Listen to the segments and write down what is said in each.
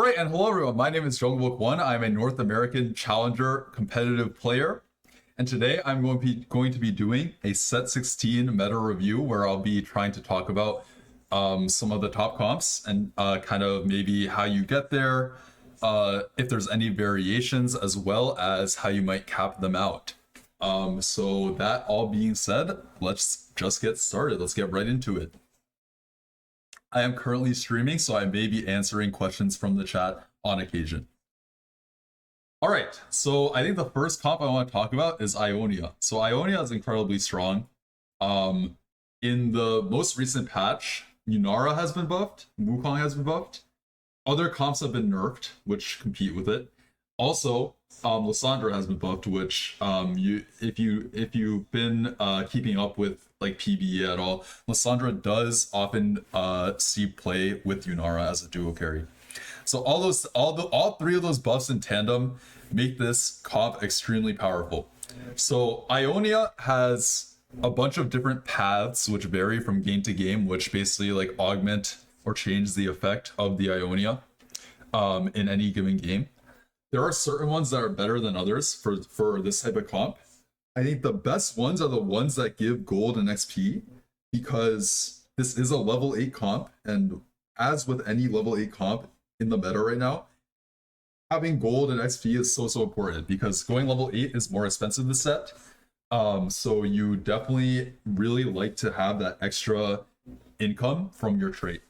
Alright, and hello everyone, my name is Junglebook1. I'm a North American Challenger competitive player, and today I'm going to be doing a Set 16 meta review where I'll be trying to talk about some of the top comps and kind of maybe how you get there, if there's any variations, as well as how you might cap them out. So that all being said, let's just get started. Let's get right into it. I am currently streaming, so I may be answering questions from the chat on occasion. All right, so I think the first comp I want to talk about is Ionia. So Ionia is incredibly strong. In the most recent patch, Yunara has been buffed, Wukong has been buffed. Other comps have been nerfed, which compete with it. Also, Lissandra has been buffed, which if you've been keeping up with like PBE at all, Lissandra does often see play with Yunara as a duo carry. So all three of those buffs in tandem make this comp extremely powerful. So Ionia has a bunch of different paths which vary from game to game, which basically like augment or change the effect of the Ionia in any given game. There are certain ones that are better than others for this type of comp. I think the best ones are the ones that give gold and XP, because this is a level 8 comp, and as with any level 8 comp in the meta right now, having gold and XP is so important, because going level 8 is more expensive to set. So you definitely really like to have that extra income from your trait.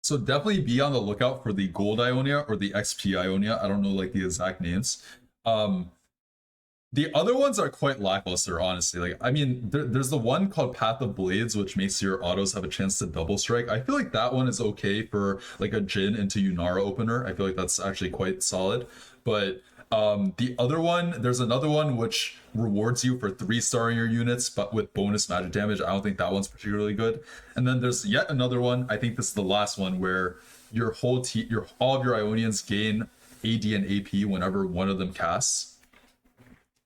So definitely be on the lookout for the gold Ionia or the XP Ionia. I don't know like the exact names. The other ones are quite lackluster, honestly. Like, I mean, there's the one called Path of Blades, which makes your autos have a chance to double strike. I feel like that one is okay for like a Jhin into Yunara opener. I feel like that's actually quite solid. But the other one, there's another one which rewards you for 3-starring your units, but with bonus magic damage. I don't think that one's particularly good. And then there's yet another one. I think this is the last one, where your whole all of your Ionians gain AD and AP whenever one of them casts.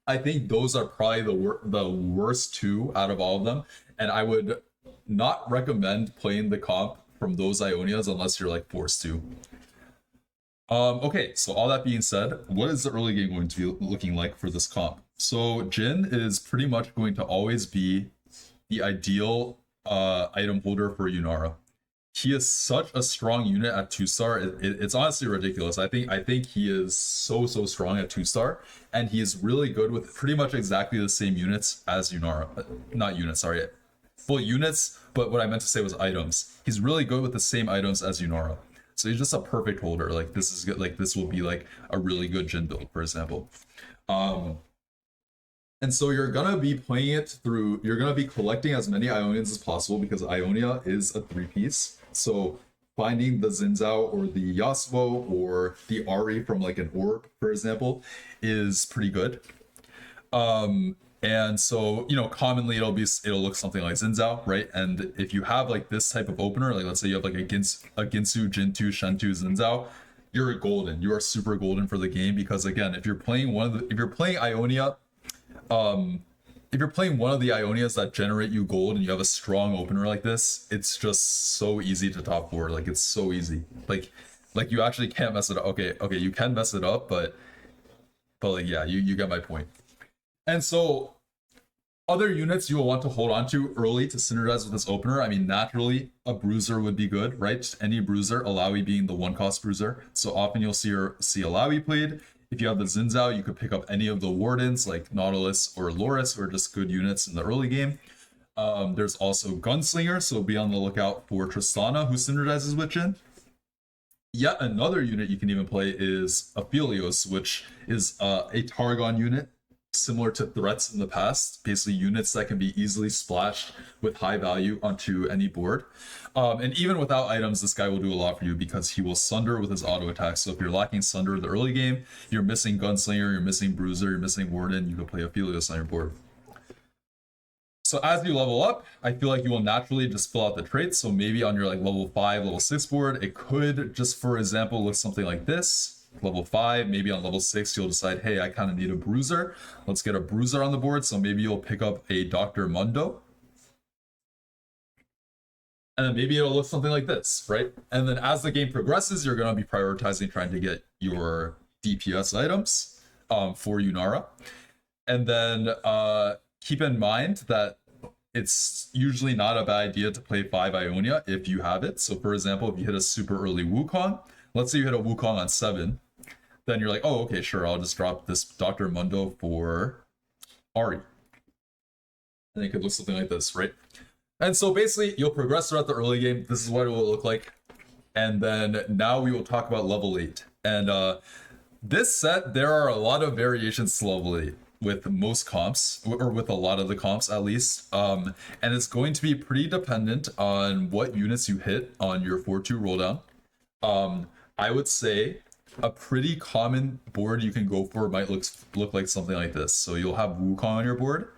I think those are probably the worst two out of all of them, and I would not recommend playing the comp from those Ionias unless you're like forced to. Okay, so all that being said, what is the early game going to be looking like for this comp? So Jhin is pretty much going to always be the ideal item holder for Yunara. He is such a strong unit at 2-star. It's honestly ridiculous. I think he is so strong at 2-star, and he is really good with pretty much exactly the same units as Yunara. Not units, sorry. Full units, but what I meant to say was items. He's really good with the same items as Yunara. So he's just a perfect holder. Like, this is good. Like, this will be like a really good Jhin build, for example. And so you're gonna be playing it through, you're gonna be collecting as many Ionians as possible, because Ionia is a 3-piece. So finding the Xin Zhao or the Yasuo or the Ahri from like an orb, for example, is pretty good. And so, you know, commonly it'll look something like Xin Zhao, right? And if you have like this type of opener, like let's say you have like a Ginsu, Jintu, Shentu, Xin Zhao, you're golden. You are super golden for the game, because again, if you're playing Ionia, if you're playing one of the Ionias that generate you gold and you have a strong opener like this, it's just so easy to top 4. Like, it's so easy. Like you actually can't mess it up. Okay, you can mess it up, but like, yeah, you get my point. And so other units you will want to hold on to early to synergize with this opener. I mean, naturally, a bruiser would be good, right? Any bruiser, Alawi being the 1-cost bruiser. So often you'll see Alawi played. If you have the Xin Zhao, you could pick up any of the Wardens like Nautilus or Loris, who are just good units in the early game. There's also Gunslinger, so be on the lookout for Tristana, who synergizes with Jhin. Yet another unit you can even play is Aphelios, which is a Targon unit, similar to threats in the past, basically units that can be easily splashed with high value onto any board. And even without items, this guy will do a lot for you, because he will sunder with his auto attack. So if you're lacking sunder in the early game, you're missing Gunslinger, you're missing Bruiser, you're missing Warden, you can play Aphelios on your board. So as you level up, I feel like you will naturally just fill out the traits. So maybe on your like level 5, level 6 board, it could just, for example, look something like this. Level 5, maybe on level 6, you'll decide, hey, I kind of need a bruiser. Let's get a bruiser on the board. So maybe you'll pick up a Dr. Mundo. And then maybe it'll look something like this, right? And then as the game progresses, you're going to be prioritizing trying to get your DPS items for Yunara. And then keep in mind that it's usually not a bad idea to play 5 Ionia if you have it. So for example, if you hit a super early Wukong, let's say you hit a Wukong on 7, then you're like, oh, okay, sure, I'll just drop this Dr. Mundo for Ari. And it could look something like this, right? And so basically, you'll progress throughout the early game. This is what it will look like. And then now we will talk about level 8. And this set, there are a lot of variations to level 8 with most comps, or with a lot of the comps at least. And it's going to be pretty dependent on what units you hit on your 4-2 rolldown. I would say a pretty common board you can go for might look like something like this. So you'll have Wukong on your board.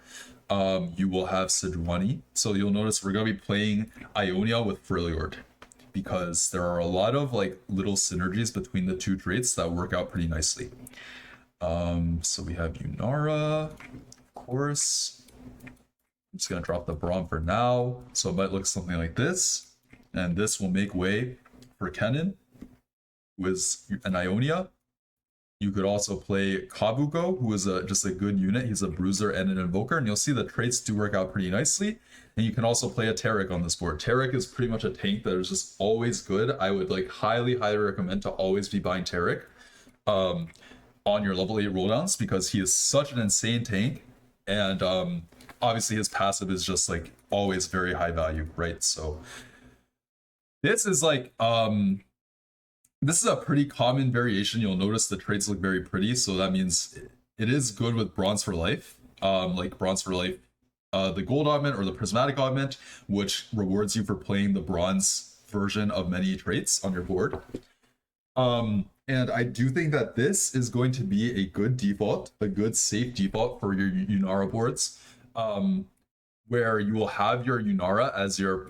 You will have Sejuani. So you'll notice we're going to be playing Ionia with Freljord because there are a lot of like little synergies between the two traits that work out pretty nicely. So we have Yunara, of course. I'm just going to drop the Braum for now. So it might look something like this. And this will make way for Kennen, who is an Ionia. You could also play Kabuko, who is just a good unit. He's a bruiser and an invoker, and you'll see the traits do work out pretty nicely. And you can also play a Taric on this board. Taric is pretty much a tank that is just always good. I would like highly recommend to always be buying Taric on your level 8 rolldowns because he is such an insane tank. And obviously his passive is just like always very high value, right? So this is like this is a pretty common variation. You'll notice the traits look very pretty, so that means it is good with Bronze for Life. Like Bronze for Life, the Gold Augment or the Prismatic Augment, which rewards you for playing the Bronze version of many traits on your board. And I do think that this is going to be a good default, a good safe default for your Yunara boards, where you will have your Yunara as your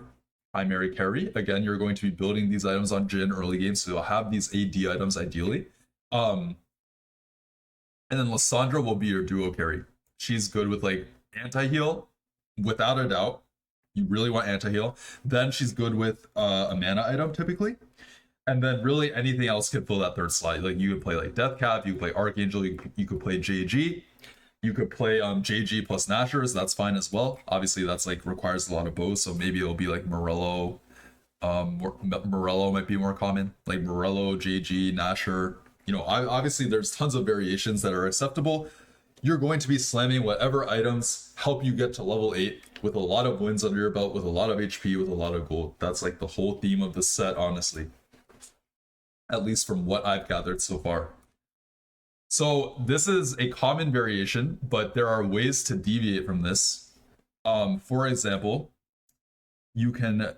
primary carry. Again, you're going to be building these items on Jhin early game, so you'll have these AD items ideally. And then Lissandra will be your duo carry. She's good with like anti-heal, without a doubt. You really want anti-heal. Then she's good with a mana item typically. And then really anything else can fill that third slot. Like you could play like Deathcap, you could play Archangel, you could play JG. You could play JG plus Nashers, that's fine as well. Obviously, that's like requires a lot of bows, so maybe it'll be like Morello. Morello might be more common, like Morello, JG, Nasher. You know, obviously there's tons of variations that are acceptable. You're going to be slamming whatever items help you get to level 8 with a lot of wins under your belt, with a lot of HP, with a lot of gold. That's like the whole theme of the set, honestly. At least from what I've gathered so far. So this is a common variation, but there are ways to deviate from this. For example, you can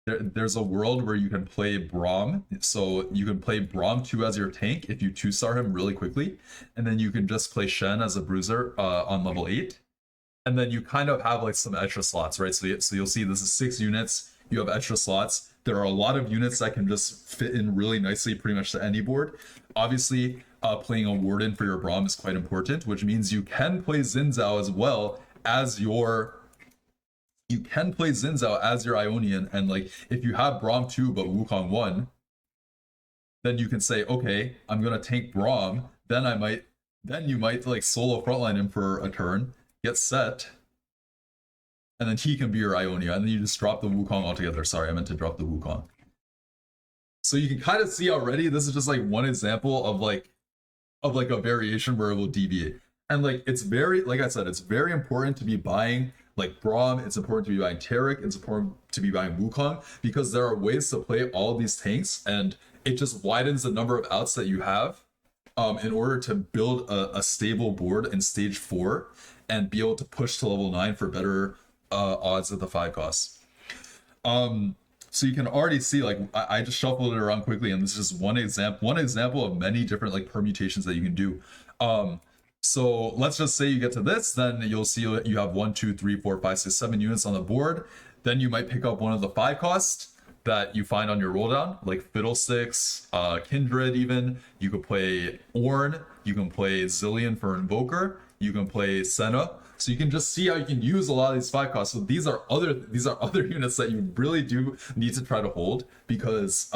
there's a world where you can play Braum. So you can play Braum 2 as your tank if you 2-star him really quickly, and then you can just play Shen as a bruiser on level 8. And then you kind of have like some extra slots, right? So you'll see this is 6 units. You have extra slots. There are a lot of units that can just fit in really nicely pretty much to any board. Obviously, playing a Warden for your Braum is quite important, which means you can play Xin Zhao as well as your... You can play Xin Zhao as your Ionian, and like if you have Braum 2 but Wukong 1, then you can say, okay, I'm gonna tank Braum, then you might like solo frontline him for a turn, get set, and then he can be your Ionia, and then you just drop the Wukong altogether. Sorry, I meant to drop the Wukong. So you can kind of see already, this is just like one example of like a variation where it will deviate. And like it's very, like I said, it's very important to be buying like Braum, it's important to be buying Taric, it's important to be buying Wukong, because there are ways to play all of these tanks, and it just widens the number of outs that you have in order to build a stable board in stage 4 and be able to push to level 9 for better odds at the 5 costs. So you can already see, like I just shuffled it around quickly, and this is just one example of many different like permutations that you can do. So let's just say you get to this, then you'll see you have 1, 2, 3, 4, 5, 6, 7 units on the board. Then you might pick up one of the 5 costs that you find on your rolldown, like Fiddlesticks, Kindred even. You could play Ornn, you can play Zillion for Invoker, you can play Senna, So you can just see how you can use a lot of these 5 costs. So these are other units that you really do need to try to hold, because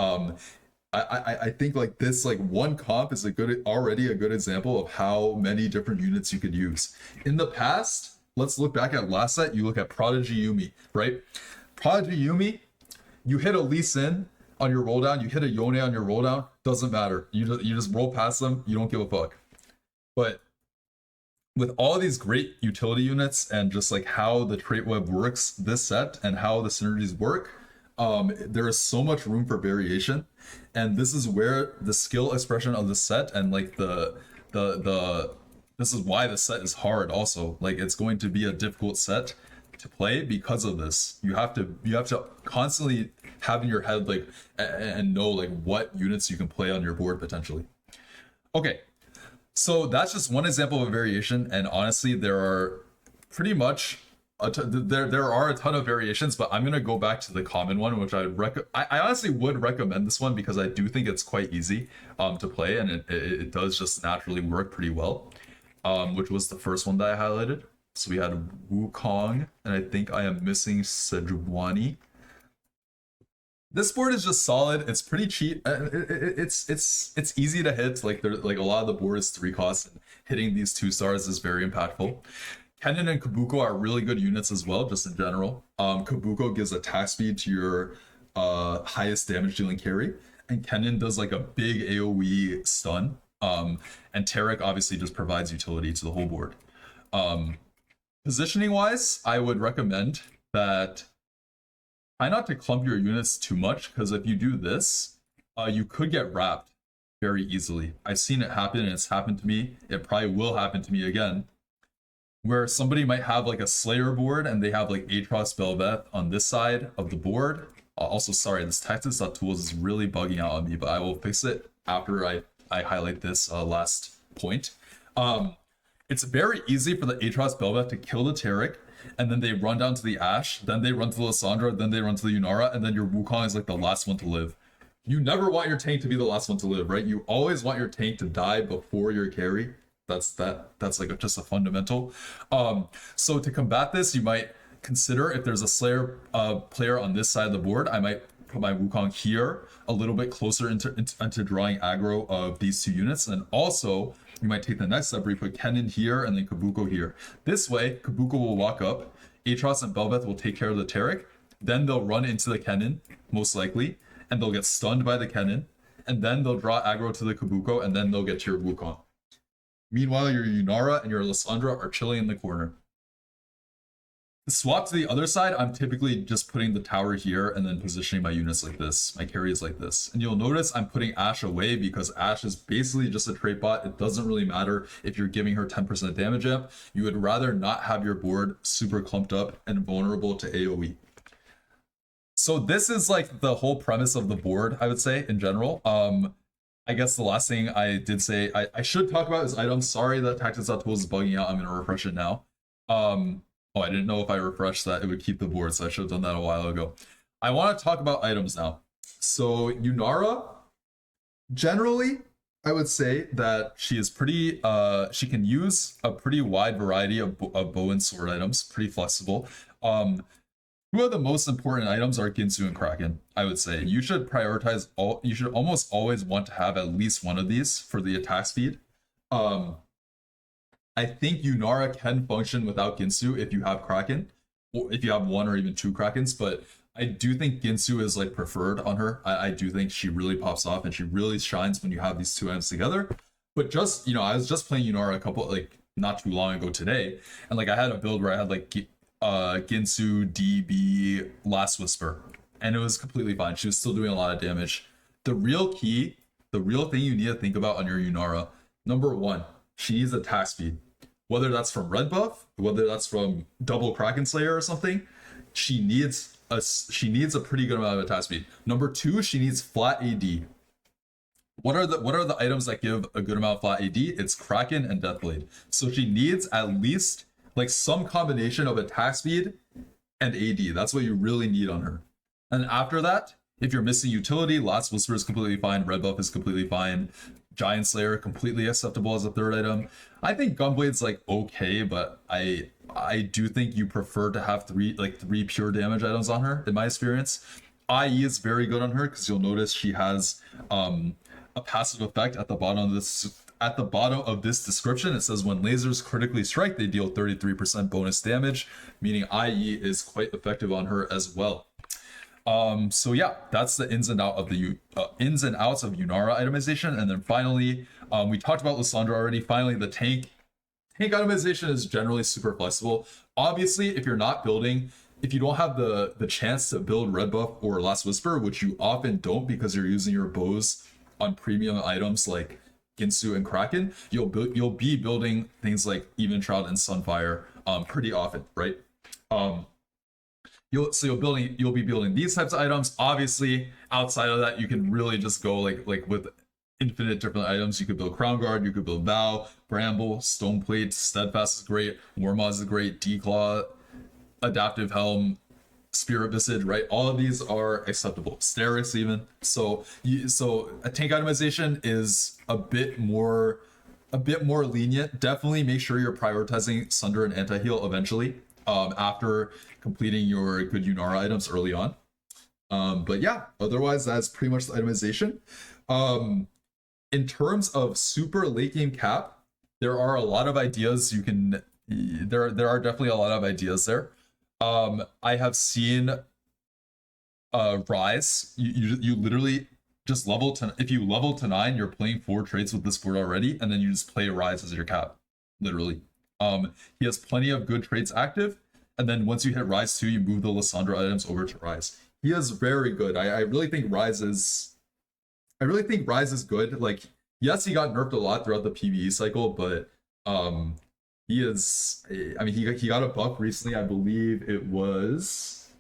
I think like this, like one comp is already a good example of how many different units you could use. In the past, let's look back at last set. You look at Prodigy Yumi, right? Prodigy Yumi, you hit a Lee Sin on your roll down, you hit a Yone on your roll down, doesn't matter. You just roll past them, you don't give a fuck. But with all these great utility units and just like how the trait web works this set and how the synergies work, there is so much room for variation, and this is where the skill expression of the set and like the this is why the set is hard also. Like it's going to be a difficult set to play because of this. You have to constantly have in your head like and know like what units you can play on your board potentially. Okay, so that's just one example of a variation, and honestly there are pretty much there are a ton of variations, but I'm gonna go back to the common one, which I honestly would recommend this one because I do think it's quite easy to play, and it does just naturally work pretty well, which was the first one that I highlighted. So we had Wukong, and I think I am missing Sejuani. This board is just solid. It's pretty cheap. It's easy to hit. Like like a lot of the board is 3 costs, and hitting these 2 stars is very impactful. Kennen and Kabuko are really good units as well, just in general. Kabuko gives attack speed to your highest damage dealing carry, and Kennen does like a big AoE stun. And Tarek obviously just provides utility to the whole board. Positioning wise, I would recommend that try not to clump your units too much, because if you do this, you could get wrapped very easily. I've seen it happen, and it's happened to me. It probably will happen to me again, where somebody might have like a Slayer board and they have like Aatrox Bel'Veth on this side of the board. Also, sorry, this tactics.tools is really bugging out on me, but I will fix it after I highlight this last point. It's very easy for the Aatrox Bel'Veth to kill the Tarek, and then they run down to the Ashe, then they run to the Lissandra, then they run to the Yunara, and then your Wukong is like the last one to live. You never want your tank to be the last one to live, right? You always want your tank to die before your carry. That's like just a fundamental. So to combat this, you might consider, if there's a Slayer player on this side of the board, I might put my Wukong here a little bit closer into drawing aggro of these 2 units, and also you might take the next step where you put Kennen here and then Kabuko here. This way, Kabuko will walk up, Aatrox and Bel'Veth will take care of the Tarek, then they'll run into the Kennen, most likely, and they'll get stunned by the Kennen, and then they'll draw aggro to the Kabuko, and then they'll get to your Wukong. Meanwhile, your Yunara and your Lissandra are chilling in the corner. The swap to the other side, I'm typically just putting the tower here and then positioning my units like this. My carry is like this. And you'll notice I'm putting Ashe away because Ashe is basically just a trait bot. It doesn't really matter if you're giving her 10% damage amp. You would rather not have your board super clumped up and vulnerable to AoE. So this is like the whole premise of the board, I would say, in general. I guess the last thing I did say, I should talk about is items. Sorry that tactics.tools is bugging out. I'm going to refresh it now. Oh, I didn't know if I refreshed that it would keep the board, so I should have done that a while ago. I want to talk about items now. So Yunara, generally, I would say that she is pretty, she can use a pretty wide variety of bow and sword items, pretty flexible. 2 of the most important items are Ginsu and Kraken, I would say. You should prioritize you should almost always want to have at least one of these for the attack speed. I think Yunara can function without Ginsu if you have Kraken, or if you have 1 or even 2 Krakens, but I do think Ginsu is like preferred on her. I do think she really pops off and she really shines when you have these 2 items together. But just, you know, I was just playing Yunara a couple, like not too long ago today, and like I had a build where I had like Ginsu, DB, Last Whisper, and it was completely fine. She was still doing a lot of damage. The real key, the real thing you need to think about on your Yunara, number 1, she needs attack speed. Whether that's from red buff, whether that's from double Kraken Slayer or something, she needs a pretty good amount of attack speed. Number 2, she needs flat AD. What are the items that give a good amount of flat AD? It's Kraken and Deathblade. So she needs at least like some combination of attack speed and AD. That's what you really need on her. And after that, If you're missing utility, Last Whisper is completely fine, Red Buff is completely fine, Giant Slayer completely acceptable as a third item. I think Gunblade's like okay, but I do think you prefer to have three pure damage items on her, in my experience. IE is very good on her because you'll notice she has a passive effect at the bottom of this description. It says when lasers critically strike, they deal 33% bonus damage, meaning IE is quite effective on her as well. So yeah, that's the ins and outs of Yunara itemization. And then finally, we talked about Lissandra already. Finally, the tank itemization is generally super flexible. Obviously, if you don't have the chance to build Red Buff or Last Whisper, which you often don't because you're using your bows on premium items like Ginsu and Kraken, you'll be building things like Even Shroud and Sunfire pretty often, right? You'll be building these types of items. Obviously, outside of that, you can really just go like with infinite different items. You could build Crown Guard, you could build Vow, Bramble, Stoneplate, Steadfast is great, Warmoz is great, Declaw, Adaptive Helm, Spirit Visage, right? All of these are acceptable. Sterix even. So a tank itemization is a bit more lenient. Definitely make sure you're prioritizing Sunder and Anti-Heal eventually, after completing your good Yunara items early on. But yeah, otherwise that's pretty much the itemization. In terms of super late game cap, there are a lot of ideas there are definitely a lot of ideas there. I have seen Rise. You literally just if you level to 9, you're playing 4 traits with this board already, and then you just play Rise as your cap, literally. He has plenty of good traits active, and then once you hit Rise 2, you move the Lissandra items over to Rise. He is very good. I really think Rise is good. Like, yes, he got nerfed a lot throughout the PvE cycle, but he is, I mean, he got a buff recently. I believe it was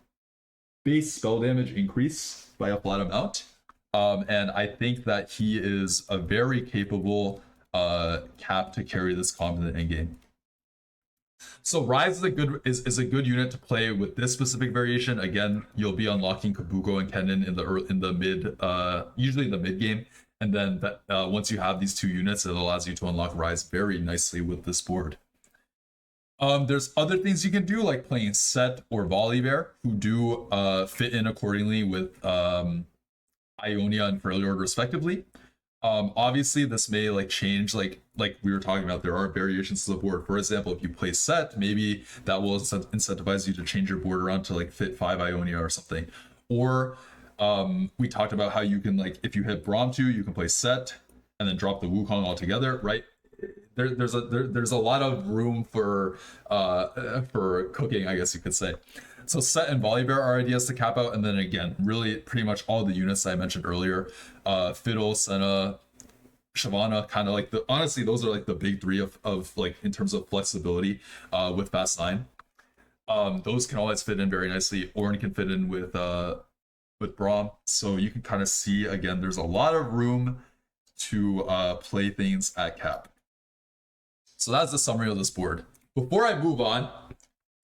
base spell damage increase by a flat amount. And I think that he is a very capable cap to carry this comp in the endgame. So Rise is a good unit to play with this specific variation. Again, you'll be unlocking Kabuko and Kennen in the mid, usually the mid game, and then once you have these 2 units, it allows you to unlock Rise very nicely with this board. There's other things you can do, like playing Set or Volibear, who do fit in accordingly with Ionia and Freljord respectively. Obviously this may change, like we were talking about, there are variations to the board. For example, if you play Set, maybe that will incentivize you to change your board around to fit 5 Ionia or something. Or we talked about how you can, if you hit Braum 2, you can play Set and then drop the Wukong altogether, right? There's a lot of room for cooking, I guess you could say. So Set and Volibear are ideas to cap out, and then again, really pretty much all the units I mentioned earlier, Fiddle, Senna, Shyvana, kind of honestly, those are the big 3 of in terms of flexibility with Fast 9. Those can always fit in very nicely. Ornn can fit in with Braum, so you can kind of see, again, there's a lot of room to play things at cap. So that's the summary of this board. Before I move on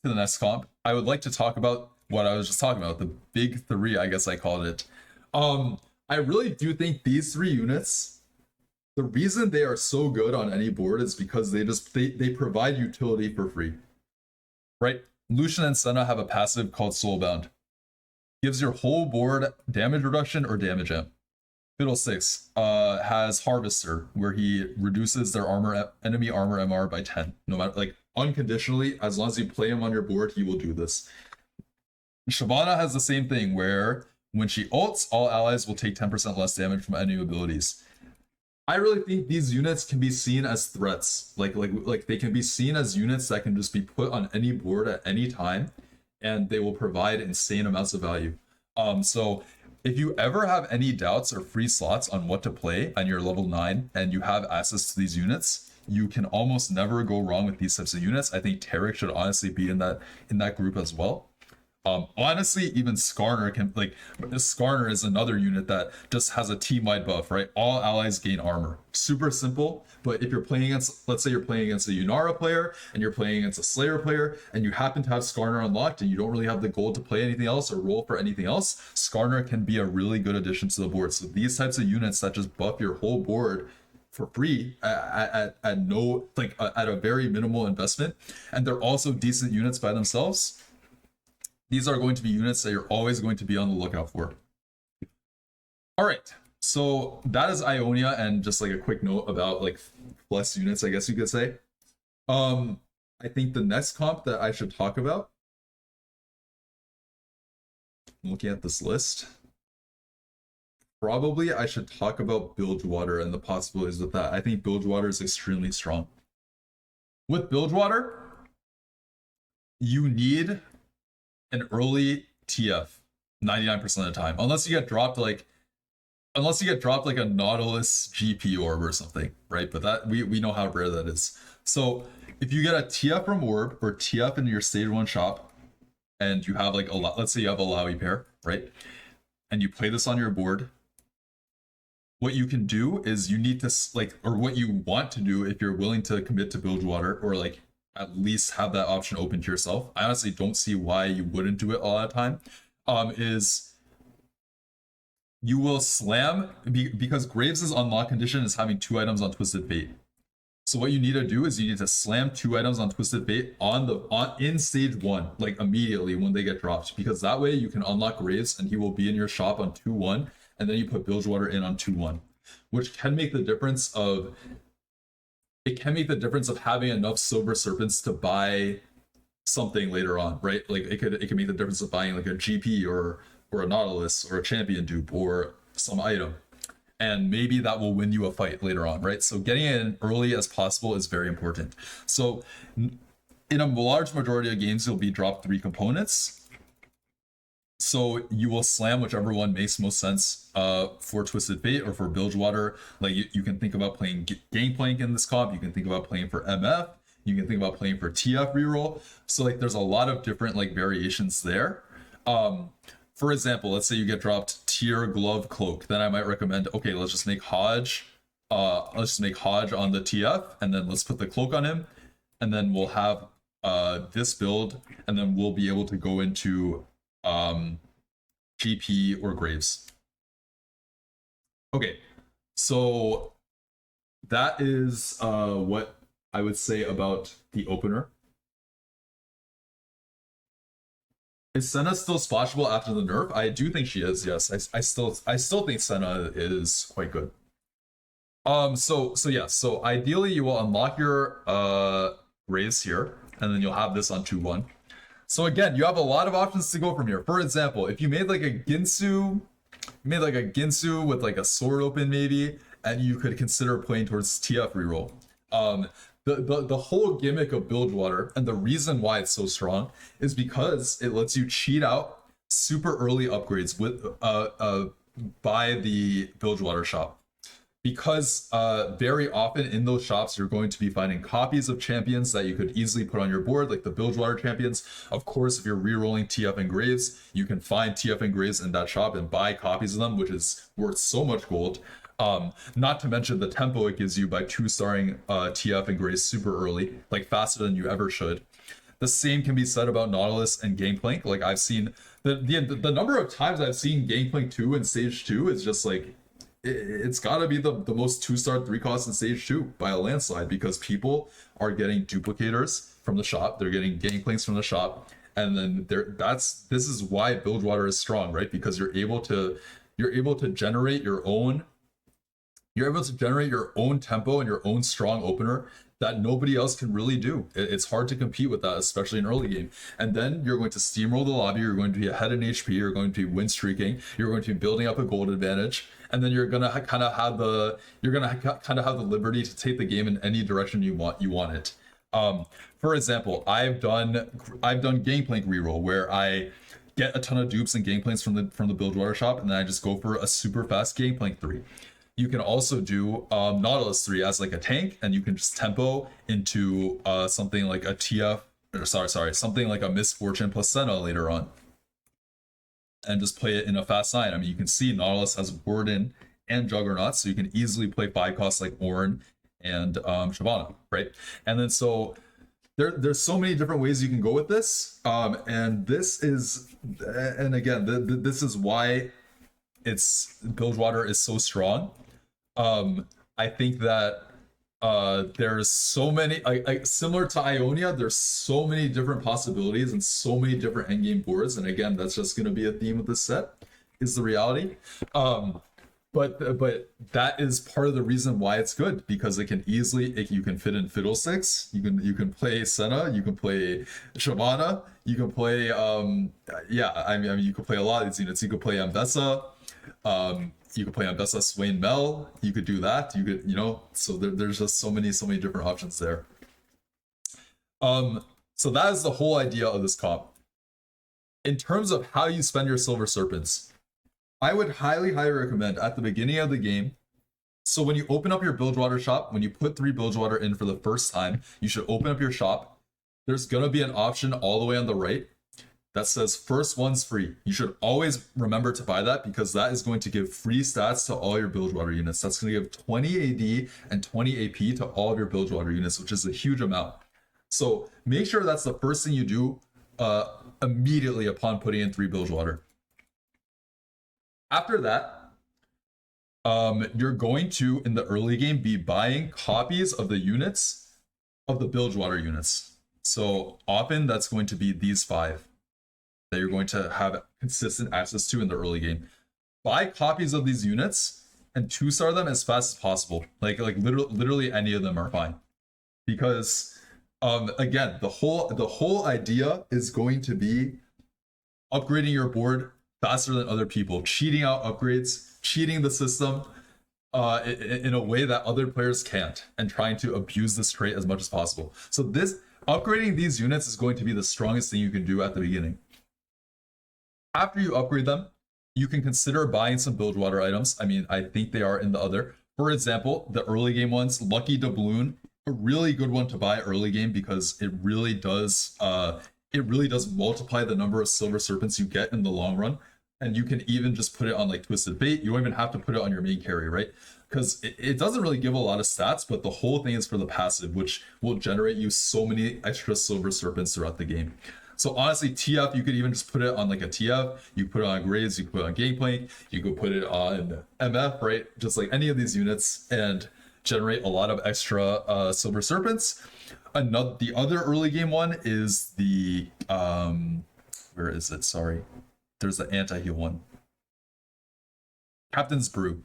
to the next comp, I would like to talk about what I was just talking about, the big 3, I guess I called it. I really do think these 3 units, the reason they are so good on any board is because they provide utility for free, right? Lucian and Senna have a passive called Soulbound. Gives your whole board damage reduction or damage amp. Fiddlesticks has Harvester, where he reduces their enemy armor MR by 10. No matter, unconditionally, as long as you play him on your board, he will do this. Shyvana has the same thing, where when she ults, all allies will take 10% less damage from enemy abilities. I really think these units can be seen as threats. Like they can be seen as units that can just be put on any board at any time, and they will provide insane amounts of value. So if you ever have any doubts or free slots on what to play and you're level 9 and you have access to these units, you can almost never go wrong with these types of units. I think Taric should honestly be in that group as well. Honestly, even Skarner can like Skarner is another unit that just has a team-wide buff, right? All allies gain armor. Super simple, but if you're playing against, let's say you're playing against a Yunara player and you're playing against a Slayer player, and you happen to have Skarner unlocked and you don't really have the gold to play anything else or roll for anything else, Skarner can be a really good addition to the board. So these types of units that just buff your whole board for free at no like at a very minimal investment, and they're also decent units by themselves. These are going to be units that you're always going to be on the lookout for. All right, so that is Ionia, and just like a quick note about like plus units, I guess you could say. I think the next comp that I should talk about, I'm looking at this list, probably I should talk about Bilgewater and the possibilities with that. I think Bilgewater is extremely strong. With Bilgewater, you need an early TF 99% of the time, unless you get dropped like a Nautilus GP orb or something, right? But that we know how rare that is. So if you get a TF from orb or TF in your stage 1 shop, and you have like let's say you have a Lowy pair, right? And you play this on your board, what you can do is you need to or what you want to do if you're willing to commit to Bilgewater, or like at least have that option open to yourself. I honestly don't see why you wouldn't do it all the time. Is you will slam because Graves' unlock condition is having 2 items on Twisted Fate. So what you need to do is you need to slam 2 items on Twisted Fate in stage 1, like immediately when they get dropped, because that way you can unlock Graves and he will be in your shop on 2-1, and then you put Bilgewater in on 2-1, which can make the difference of having enough Silver Serpents to buy something later on, right? Like it can make the difference of buying like a GP or a Nautilus or a champion dupe or some item, and maybe that will win you a fight later on, right? So getting it in early as possible is very important. So in a large majority of games, you'll be dropped 3 components. So you will slam whichever one makes most sense for Twisted Fate or for Bilgewater. Like you can think about playing Gangplank in this comp. You can think about playing for MF. You can think about playing for TF reroll. So like there's a lot of different like variations there. For example, let's say you get dropped Tier Glove Cloak. Then I might recommend, okay, let's just make Hodge. Let's just make Hodge on the TF, and then let's put the cloak on him, and then we'll have this build, and then we'll be able to go into GP or Graves. Okay, so that is what I would say about the opener. Is Senna still spotchable after the nerf? I do think she is. Yes, I still think Senna is quite good. So ideally you will unlock your Graves here, and then you'll have this on 2-1. So again, you have a lot of options to go from here. For example, if you made like a Ginsu, with like a sword open maybe, and you could consider playing towards TF reroll. The whole gimmick of Bilgewater, and the reason why it's so strong, is because it lets you cheat out super early upgrades with by the Bilgewater shop. Because very often in those shops, you're going to be finding copies of champions that you could easily put on your board, like the Bilgewater champions. Of course, if you're rerolling TF and Graves, you can find TF and Graves in that shop and buy copies of them, which is worth so much gold. Not to mention the tempo it gives you by 2-starring TF and Graves super early, like faster than you ever should. The same can be said about Nautilus and Gangplank. Like I've seen the number of times I've seen Gangplank 2 in stage 2 is just like, it's got to be the most 2-star 3-cost in stage 2 by a landslide, because people are getting duplicators from the shop, they're getting Gangplanks from the shop, and then this is why Bilgewater is strong, right? Because you're able to generate your own tempo and your own strong opener that nobody else can really do. It's hard to compete with that, especially in early game. And then you're going to steamroll the lobby, you're going to be ahead in HP, you're going to be win streaking, you're going to be building up a gold advantage, and then you're gonna kind of have the liberty to take the game in any direction you want it. For example, I've done Gangplank reroll where I get a ton of dupes and Gangplanks from the Bilgewater shop, and then I just go for a super fast Gangplank 3. You can also do Nautilus 3 as like a tank, and you can just tempo into something like a TF, or something like a Misfortune plus Senna later on. and just play it in a fast 9. I mean, you can see Nautilus has Warden and Juggernaut, so you can easily play 5 costs like Ornn and Shyvana, right? And then so there's so many different ways you can go with this, and this is, and again, this is why Bilgewater is so strong. I think that there's so many, similar to Ionia, there's so many different possibilities and so many different endgame boards, and again, that's just going to be a theme of this set, is the reality. But that is part of the reason why it's good, because it can easily, you can fit in Fiddlesticks, you can play Senna, you can play Shyvana, you can play yeah, I mean you can play a lot of these units. You could play Ambessa, you could play Ambessa Swain Mel, you could do that, you could, you know, so there's just so many different options there. So that is the whole idea of this comp. In terms of how you spend your Silver Serpents, I would highly recommend at the beginning of the game, so when you open up your Bilgewater shop, when you put 3 Bilgewater in for the first time, you should open up your shop. There's going to be an option all the way on the right that says first one's free. You should always remember to buy that, because that is going to give free stats to all your Bilgewater units. That's going to give 20 AD and 20 AP to all of your Bilgewater units, which is a huge amount. So make sure that's the first thing you do immediately upon putting in 3 Bilgewater. After that, you're going to, in the early game, be buying copies of the units, of the Bilgewater units. So often that's going to be these 5 that you're going to have consistent access to in the early game. Buy copies of these units and 2-star them as fast as possible. Like literally any of them are fine. Because again, the whole idea is going to be upgrading your board faster than other people, cheating out upgrades, cheating the system in a way that other players can't, and trying to abuse this trait as much as possible. So upgrading these units is going to be the strongest thing you can do at the beginning. After you upgrade them, you can consider buying some Bilgewater items. I mean, I think they are in the other. For example, the early game ones, Lucky Doubloon, a really good one to buy early game, because it really does multiply the number of Silver Serpents you get in the long run. And you can even just put it on like Twisted Fate. You don't even have to put it on your main carry, right? Because it doesn't really give a lot of stats, but the whole thing is for the passive, which will generate you so many extra Silver Serpents throughout the game. So honestly, TF, you could even just put it on like a TF. You could put it on Graves, you could put it on Gangplank, you could put it on MF, right? Just like any of these units, and generate a lot of extra Silver Serpents. The other early game one is the where is it? Sorry, there's the anti-heal one. Captain's Brew.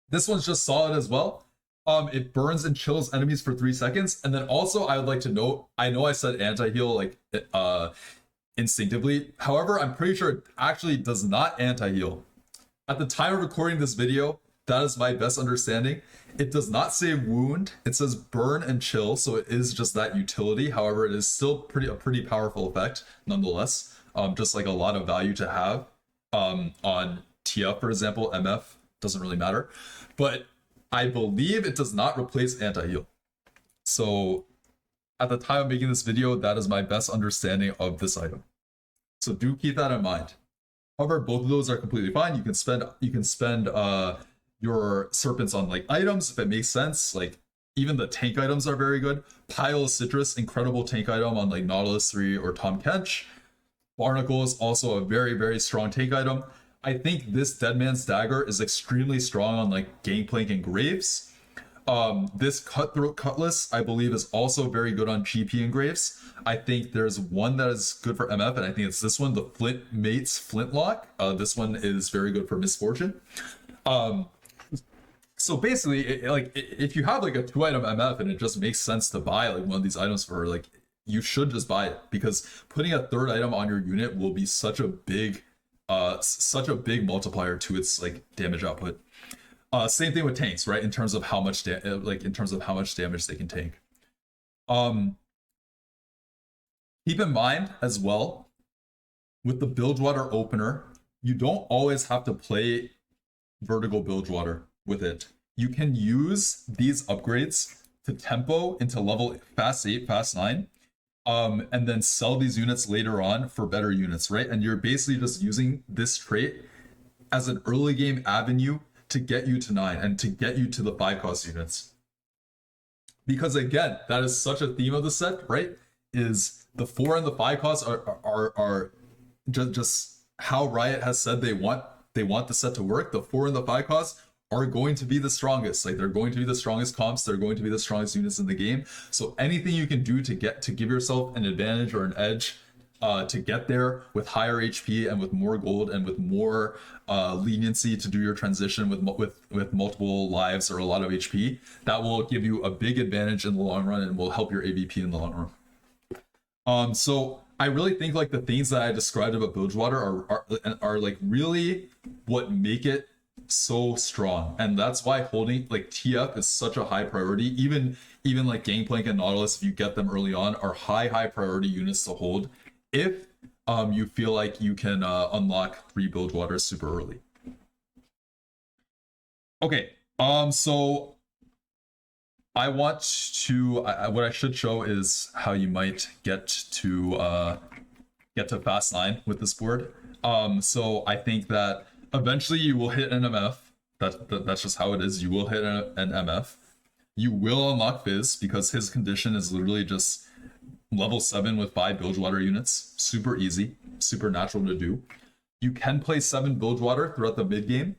This one's just solid as well. It burns and chills enemies for 3 seconds, and then also I would like to note, I know I said anti-heal like instinctively. However, I'm pretty sure it actually does not anti-heal. At the time of recording this video, that is my best understanding. It does not say wound. It says burn and chill, so it is just that utility. However, it is still a pretty powerful effect nonetheless. Just like a lot of value to have on TF, for example. MF doesn't really matter, but I believe it does not replace anti-heal. So at the time of making this video, that is my best understanding of this item. So do keep that in mind. However, both of those are completely fine. You can spend your serpents on like items if it makes sense. Like even the tank items are very good. Pile of Citrus, incredible tank item on like Nautilus 3 or Tom Kench. Barnacle is also a very strong tank item. I think this Dead Man's Dagger is extremely strong on like Gangplank and Graves. This Cutthroat Cutlass, I believe, is also very good on GP and Graves. I think there's one that is good for MF, and I think it's this one, the Flint Mates Flintlock. This one is very good for Misfortune. So basically, if you have like a 2-item MF and it just makes sense to buy like one of these items for, like, you should just buy it, because putting a 3rd item on your unit will be such a big multiplier to its like damage output. Same thing with tanks, right? In terms of how much damage they can take. Keep in mind as well, with the Bilgewater opener, you don't always have to play vertical Bilgewater with it. You can use these upgrades to tempo into level fast 8, fast 9, and then sell these units later on for better units, right? And you're basically just using this trait as an early game avenue to get you to 9 and to get you to the 5 cost units. Because again, that is such a theme of the set, right? Is the 4 and the 5 costs are just how Riot has said they want the set to work. The 4 and the 5 costs are going to be the strongest. Like, they're going to be the strongest comps, they're going to be the strongest units in the game. So anything you can do to give yourself an advantage or an edge to get there with higher HP and with more gold and with more leniency to do your transition with multiple lives or a lot of HP, that will give you a big advantage in the long run and will help your AVP in the long run. So I really think like the things that I described about Bilgewater are like really what make it so strong, and that's why holding like TF is such a high priority. Even like Gangplank and Nautilus, if you get them early on, are high priority units to hold if you feel like you can unlock 3 Bilgewaters super early. Okay, so I want to what I should show is how you might get to fast 9 with this board. So I think that eventually you will hit an MF. That's just how it is. You will hit an MF. You will unlock Fizz because his condition is literally just level 7 with 5 Bilgewater units. Super easy, super natural to do. You can play 7 Bilgewater throughout the mid game,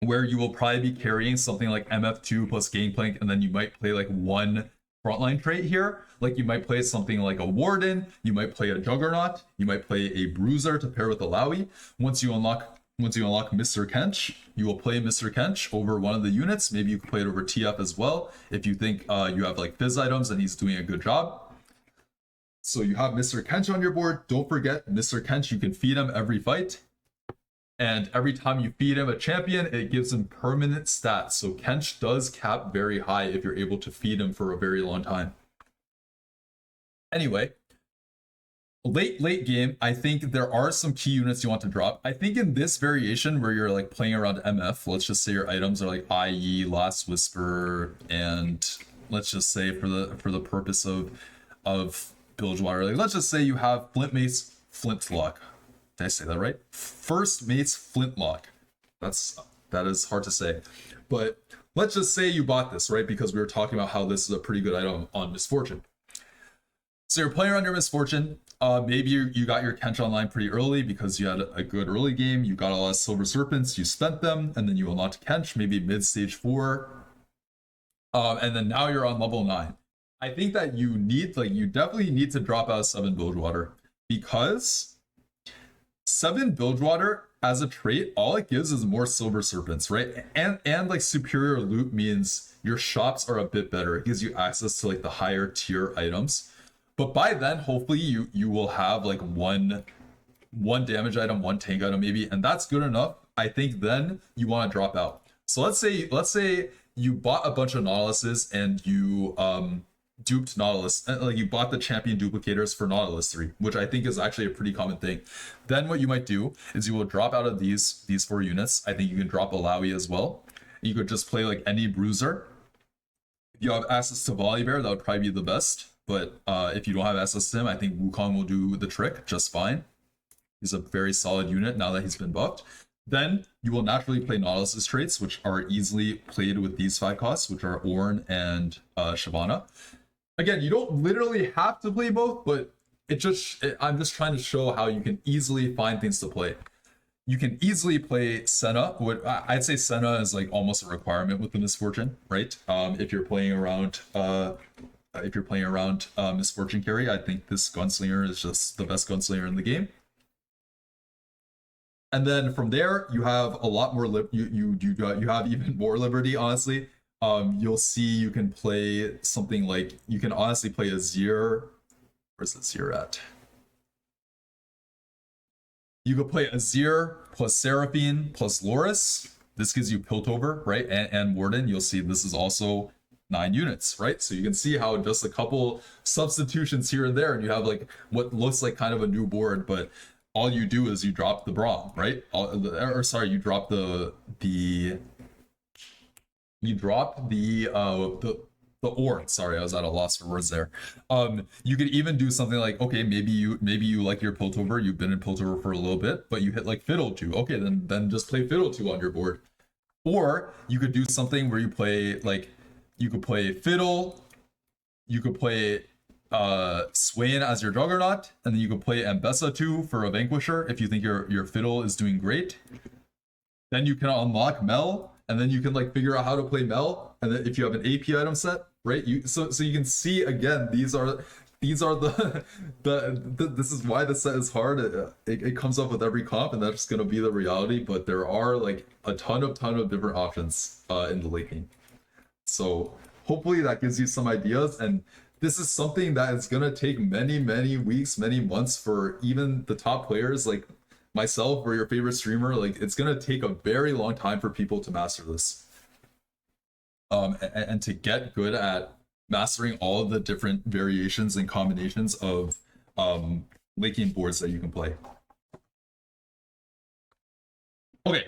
where you will probably be carrying something like MF2 plus Gangplank, and then you might play like 1 frontline trait here. Like you might play something like a Warden, you might play a Juggernaut, you might play a Bruiser to pair with a Lowy. Once you unlock Mr. Kench, you will play Mr. Kench over one of the units. Maybe you can play it over TF as well if you think you have like Fizz items and he's doing a good job. So you have Mr. Kench on your board. Don't forget, Mr. Kench, you can feed him every fight. And every time you feed him a champion, it gives him permanent stats. So Kench does cap very high if you're able to feed him for a very long time. Anyway, late game, I think there are some key units you want to drop. I think in this variation where you're like playing around MF, let's just say your items are like IE, Last Whisper, and let's just say for the purpose of Bilgewater, like let's just say you have Flint Mace, Flintlock. Did I say that right? First Mace, Flintlock. That is hard to say, but let's just say you bought this, right? Because we were talking about how this is a pretty good item on Misfortune. So you're playing around your Misfortune. Maybe you got your Kench online pretty early because you had a good early game. You got a lot of Silver Serpents, you spent them, and then you unlocked Kench, maybe mid stage 4. And then now you're on level 9. I think that you definitely need to drop out 7 Bilgewater, because 7 Bilgewater as a trait, all it gives is more Silver Serpents, right? And like superior loot means your shops are a bit better. It gives you access to like the higher tier items. But by then, hopefully you will have like one damage item, 1 tank item maybe, and that's good enough. I think then you want to drop out. So let's say you bought a bunch of Nautiluses and you duped Nautilus, like you bought the champion duplicators for Nautilus 3, which I think is actually a pretty common thing. Then what you might do is you will drop out of these 4 units. I think you can drop a Lowy as well. You could just play like any Bruiser. If you have access to Volibear, that would probably be the best. But if you don't have access to him, I think Wukong will do the trick just fine. He's a very solid unit now that he's been buffed. Then you will naturally play Nautilus's traits, which are easily played with these 5 costs, which are Ornn and Shyvana. Again, you don't literally have to play both, but I'm just trying to show how you can easily find things to play. You can easily play Senna. I'd say Senna is like almost a requirement with the Misfortune, right? If you're playing around Misfortune carry, I think this gunslinger is just the best gunslinger in the game. And then from there, you have a lot more. You have even more liberty, honestly. You'll see you can play something like, you can honestly play a Zir. Where's the Zir at? You could play a Zir plus Seraphine plus Loris. This gives you Piltover, right? And Warden. You'll see this is also 9 units, right? So you can see how just a couple substitutions here and there, and you have like what looks like kind of a new board, but all you do is you drop the Braum, right? You drop the sorry, I was at a loss for words there. You could even do something like, okay, maybe you like your Piltover, you've been in Piltover for a little bit, but you hit like Fiddle 2. Okay, then just play Fiddle 2 on your board. Or you could do something where you play like, you could play Fiddle, you could play Swain as your Juggernaut, and then you could play Ambessa 2 for a Vanquisher if you think your Fiddle is doing great. Then you can unlock Mel, and then you can like figure out how to play Mel, and then if you have an AP item set, right? So you can see again, these are the this is why the set is hard. It comes up with every comp, and that's gonna be the reality. But there are like a ton of different options in the late game. So hopefully that gives you some ideas, and this is something that is gonna take many weeks, many months for even the top players like myself or your favorite streamer. Like it's gonna take a very long time for people to master this, and to get good at mastering all of the different variations and combinations of late game boards that you can play. Okay,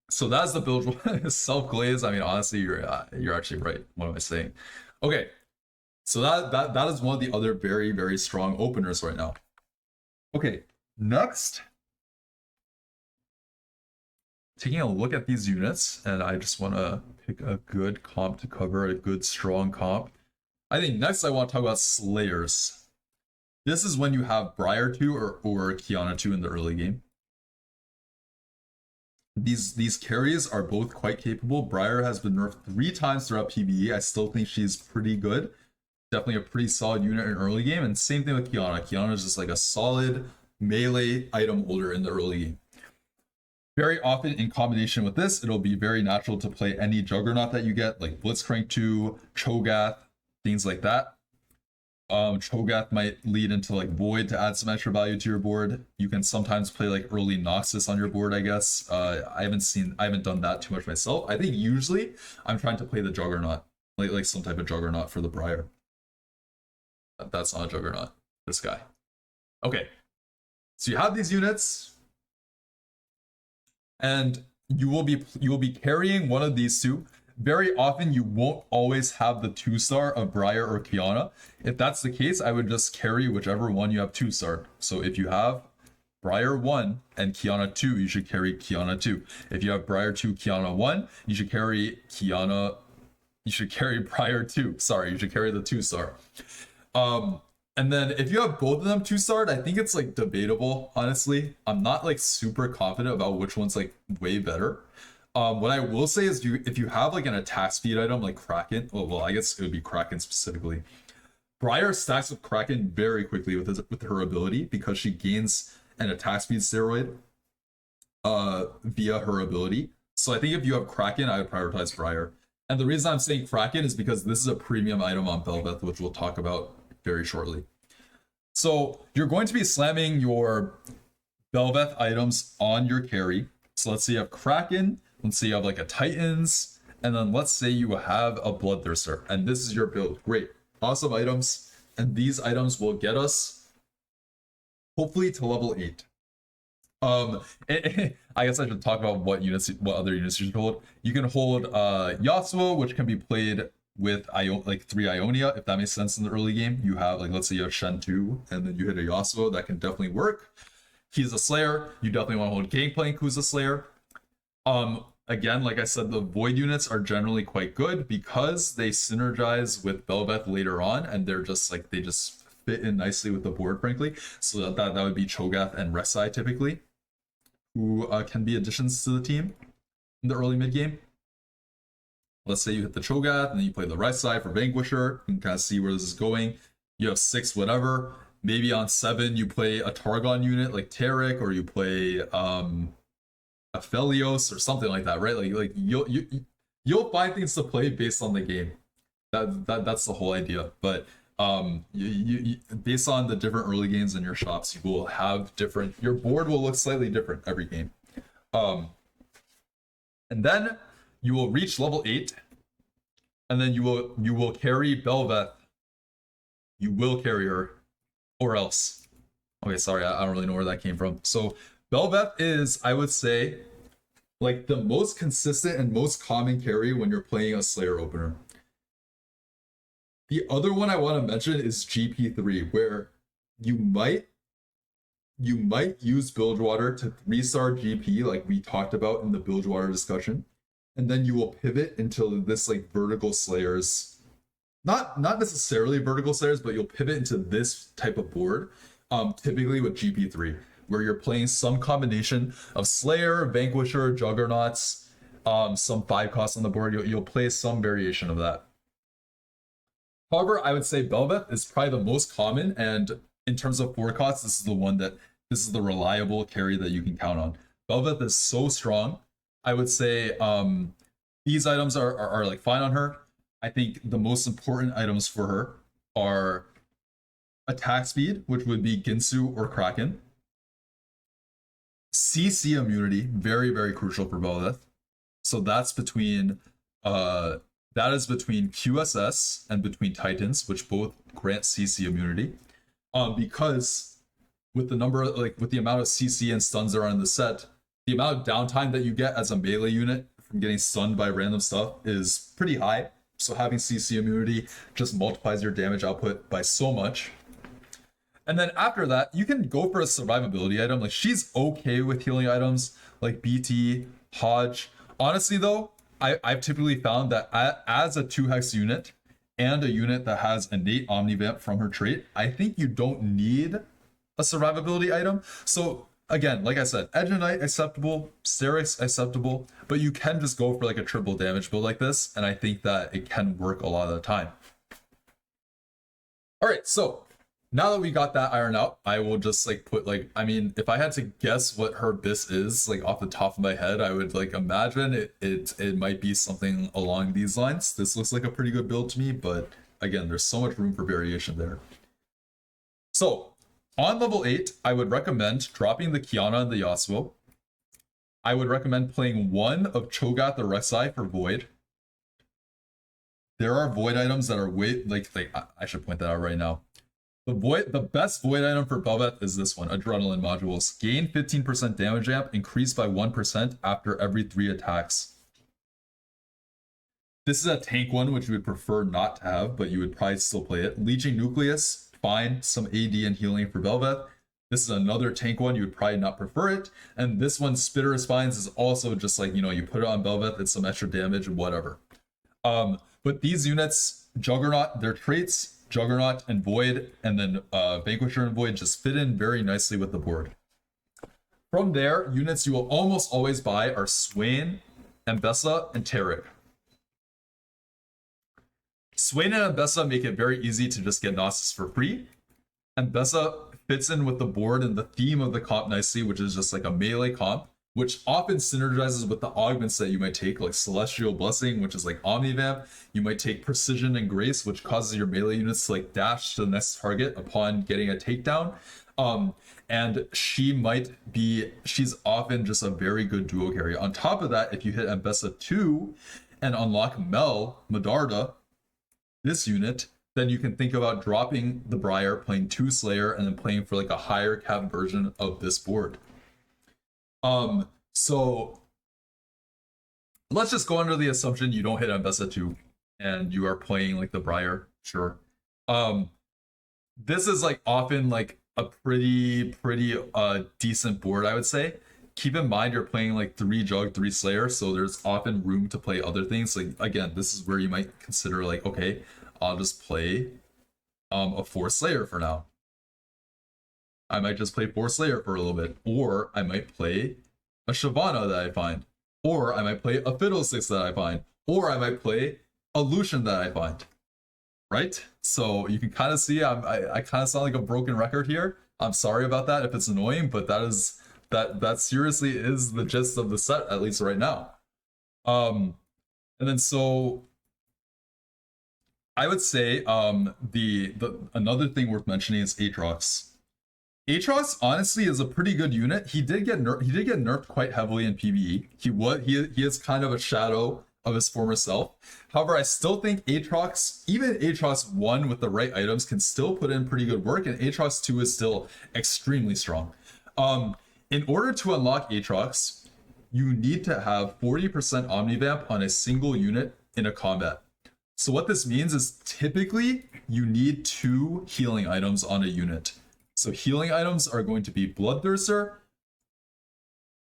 so that's the build. Self glaze. I mean, honestly, you're actually right. What am I saying? Okay, so that is one of the other very strong openers right now. Okay, next, taking a look at these units, and I just want to pick a good comp to cover, a good strong comp. I think next I want to talk about Slayers. This is when you have Briar 2 or Kiana 2 in the early game. These carries are both quite capable. Briar has been nerfed 3 times throughout PvE. I still think she's pretty good. Definitely a pretty solid unit in early game. And same thing with Kiana. Kiana is just like a solid melee item holder in the early game. Very often in combination with this, it'll be very natural to play any Juggernaut that you get, like Blitzcrank 2, Cho'Gath, things like that. Cho'Gath might lead into like Void to add some extra value to your board. You can sometimes play like early Noxus on your board, I guess. I haven't done that too much myself. I think usually I'm trying to play the Juggernaut, like some type of Juggernaut for the Briar. That's not a Juggernaut. This guy. Okay. So you have these units, and you will be carrying one of these two. Very often you won't always have the 2-star of Briar or Kiana. If that's the case, I would just carry whichever one you have 2-star. So if you have Briar 1 and Kiana 2, you should carry Kiana 2. If you have Briar 2, Kiana 1, you should carry Briar 2. Sorry, you should carry the 2-star. And then if you have both of them 2-starred, I think it's like debatable, honestly. I'm not like super confident about which one's like way better. What I will say is if you have like an attack speed item like Kraken, well, I guess it would be Kraken specifically. Briar stacks with Kraken very quickly with her ability because she gains an attack speed steroid via her ability. So I think if you have Kraken, I would prioritize Briar. And the reason I'm saying Kraken is because this is a premium item on Belveth, which we'll talk about very shortly. So you're going to be slamming your Belveth items on your carry. So let's say you have Kraken, let's say you have like a Titans, and then let's say you have a Bloodthirster, and this is your build. Great, awesome items, and these items will get us hopefully to level 8. I guess I should talk about what other units you should hold. You can hold Yasuo, which can be played with 3 Ionia, if that makes sense in the early game. You have, like, let's say you have Shen 2, and then you hit a Yasuo, that can definitely work. He's a Slayer. You definitely want to hold Gangplank, who's a Slayer. Again, like I said, the Void units are generally quite good because they synergize with Belveth later on, and they're just like, they just fit in nicely with the board, frankly. So that would be Cho'Gath and Resai typically, who can be additions to the team in the early mid game. Let's say you hit the Cho'Gath and then you play the Resai for Vanquisher. You can kind of see where this is going. You have 6 whatever. Maybe on 7 you play a Targon unit like Taric, or you play Aphelios or something like that, right? Like you'll find things to play based on the game. That's the whole idea. But you based on the different early games in your shops, you will have different. Your board will look slightly different every game. And then you will reach level 8, and then you will carry Belveth. You will carry her, or else. Okay, sorry, I don't really know where that came from. So Belveth is, I would say, like the most consistent and most common carry when you're playing a Slayer opener. The other one I want to mention is GP3, where you might use Bilgewater to 3-star GP, like we talked about in the Bilgewater discussion, and then you will pivot into this like vertical slayers, not necessarily vertical slayers, but you'll pivot into this type of board, typically with GP3, where you're playing some combination of Slayer, Vanquisher, Juggernauts, some 5 costs on the board. You'll play some variation of that. However, I would say Belveth is probably the most common, and in terms of 4 costs, this is the reliable carry that you can count on. Belveth is so strong. I would say these items are like fine on her. I think the most important items for her are attack speed, which would be Ginsu or Kraken. CC immunity, very, very crucial for Belveth. So that's between that is between QSS and between Titans, which both grant CC immunity. Because with the with the amount of CC and stuns that are in the set, the amount of downtime that you get as a melee unit from getting stunned by random stuff is pretty high. So having CC immunity just multiplies your damage output by so much. And then after that, you can go for a survivability item. Like, she's okay with healing items like BT, Hodge. Honestly though, I've typically found that as a 2-hex unit and a unit that has innate Omnivamp from her trait, I think you don't need a survivability item. So again, like I said, Edge and Knight acceptable, Sterix acceptable, but you can just go for like a triple damage build like this, and I think that it can work a lot of the time. All right, so now that we got that iron out, I will just like put like, I mean, if I had to guess what her bis is like off the top of my head, I would like imagine it might be something along these lines. This looks like a pretty good build to me, but again, there's so much room for variation there. So on level 8, I would recommend dropping the Kiana and the Yasuo. I would recommend playing 1 of Cho'Gath the Rek'Sai for Void. There are Void items that are I should point that out right now. The best Void item for Belveth is this one, Adrenaline Modules. Gain 15% damage amp, increased by 1% after every 3 attacks. This is a tank one, which you would prefer not to have, but you would probably still play it. Leeching Nucleus, fine. Some AD and healing for Belveth. This is another tank one, you would probably not prefer it. And this one, Spitter of Spines, is also just like, you put it on Belveth, it's some extra damage, whatever. But these units, Juggernaut, their traits, Juggernaut and Void, and then Vanquisher and Void just fit in very nicely with the board. From there, units you will almost always buy are Swain, Ambessa, and Taric. Swain and Ambessa make it very easy to just get Gnosis for free. Ambessa fits in with the board and the theme of the comp nicely, which is just like a melee comp, which often synergizes with the augments that you might take, like Celestial Blessing, which is like Omnivamp. You might take Precision and Grace, which causes your melee units to like dash to the next target upon getting a takedown. And she's often just a very good duo carry. On top of that, if you hit Ambessa 2 and unlock Medarda, this unit, then you can think about dropping the Briar, playing 2 Slayer, and then playing for like a higher cap version of this board. So let's just go under the assumption you don't hit Ambessa 2 and you are playing like the Briar, sure. This is like often like a pretty decent board, I would say. Keep in mind you're playing like 3 Jug, 3 Slayer, so there's often room to play other things. Like again, this is where you might consider like, okay, I'll just play a 4 Slayer for now. I might just play 4 Slayer for a little bit, or I might play a Shyvana that I find, or I might play a Fiddlesticks that I find, or I might play a Lucian that I find, right? So you can kind of see I kind of sound like a broken record here. I'm sorry about that if it's annoying, but that seriously is the gist of the set, at least right now. And then so I would say the another thing worth mentioning is Aatrox. Aatrox honestly is a pretty good unit. He did get nerfed quite heavily in PvE. He is kind of a shadow of his former self. However, I still think Aatrox, even Aatrox 1 with the right items, can still put in pretty good work, and Aatrox 2 is still extremely strong. In order to unlock Aatrox, you need to have 40% Omnivamp on a single unit in a combat. So what this means is typically you need 2 healing items on a unit. So healing items are going to be Bloodthirster,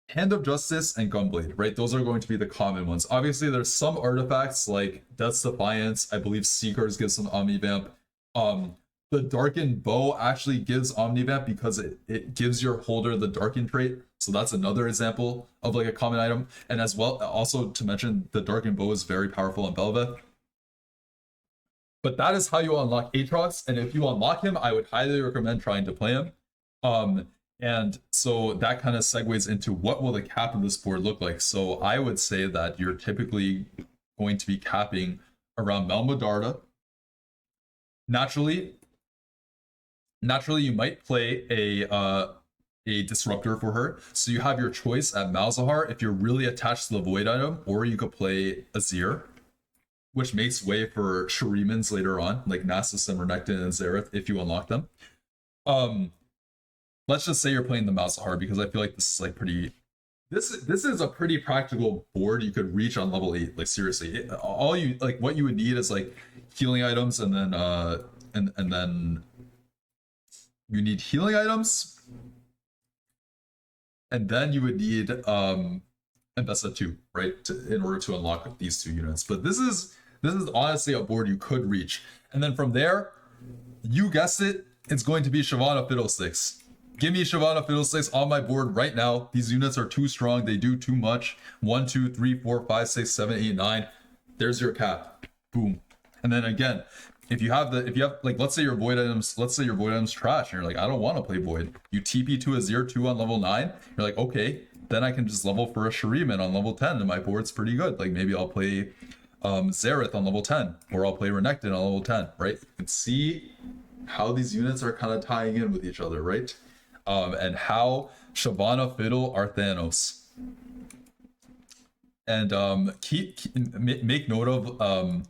Hand of Justice, and Gunblade, right? Those are going to be the common ones. Obviously, there's some artifacts like Death's Defiance. I believe Seekers gives some Omnivamp. The Darkened Bow actually gives Omnivamp because it gives your holder the Darken trait. So that's another example of like a common item. And as well, also to mention, the Darkened Bow is very powerful on Bel'Veth. But that is how you unlock Aatrox, and if you unlock him, I would highly recommend trying to play him. And so that kind of segues into what will the cap of this board look like. So I would say that you're typically going to be capping around Melmedarda. Naturally, you might play a disruptor for her. So you have your choice at Malzahar if you're really attached to the Void item, or you could play Azir, which makes way for Sharimans later on, like Nasus and Renekton and Xerath if you unlock them. Let's just say you're playing the Malzahar, because I feel like this is like pretty. This is a pretty practical board you could reach on level 8. Like seriously, all you like what you would need is like healing items, and then and then you need healing items, and then you would need Mbessa 2, right, in order to unlock these 2 units. But this is honestly a board you could reach, and then from there, you guessed it, it's going to be Shyvana Fiddlesticks. Give me Shyvana Fiddlesticks on my board right now. These units are too strong. They do too much. 1, 2, 3, 4, 5, 6, 7, 8, 9. There's your cap. Boom. And then again, if you have like, let's say your void items trash, and you're like, I don't want to play void. You TP to Azir 2 on level 9. You're like, okay, then I can just level for a Shuriman on level 10, and my board's pretty good. Like maybe I'll play Xerath on level 10, or I'll play Renekton on level 10, right? You can see how these units are kind of tying in with each other, right? And how Shyvana Fiddle are Thanos. And make note of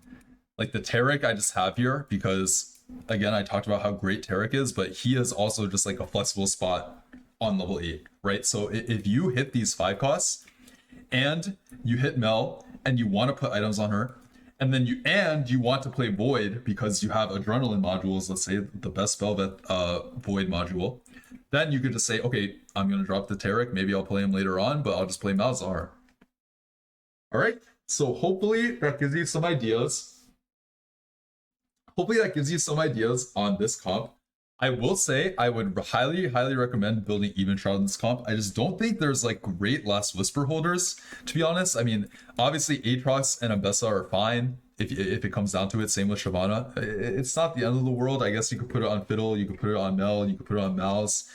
like the Taric I just have here, because again, I talked about how great Taric is, but he is also just like a flexible spot on level 8, right? So if you hit these 5 costs and you hit Mel and you want to put items on her, and then you want to play Void because you have Adrenaline modules, let's say the best Velvet Void module, then you could just say, okay, I'm going to drop the Taric. Maybe I'll play him later on, but I'll just play Malzahar. All right. So hopefully that gives you some ideas. On this comp. I will say I would highly recommend building Even Shroud in this comp. I just don't think there's like great Last Whisper holders, to be honest. I mean, obviously Aatrox and Mbessa are fine if it comes down to it. Same with Shyvana. It's not the end of the world. I guess you could put it on Fiddle, you could put it on Mel, you could put it on Mal's,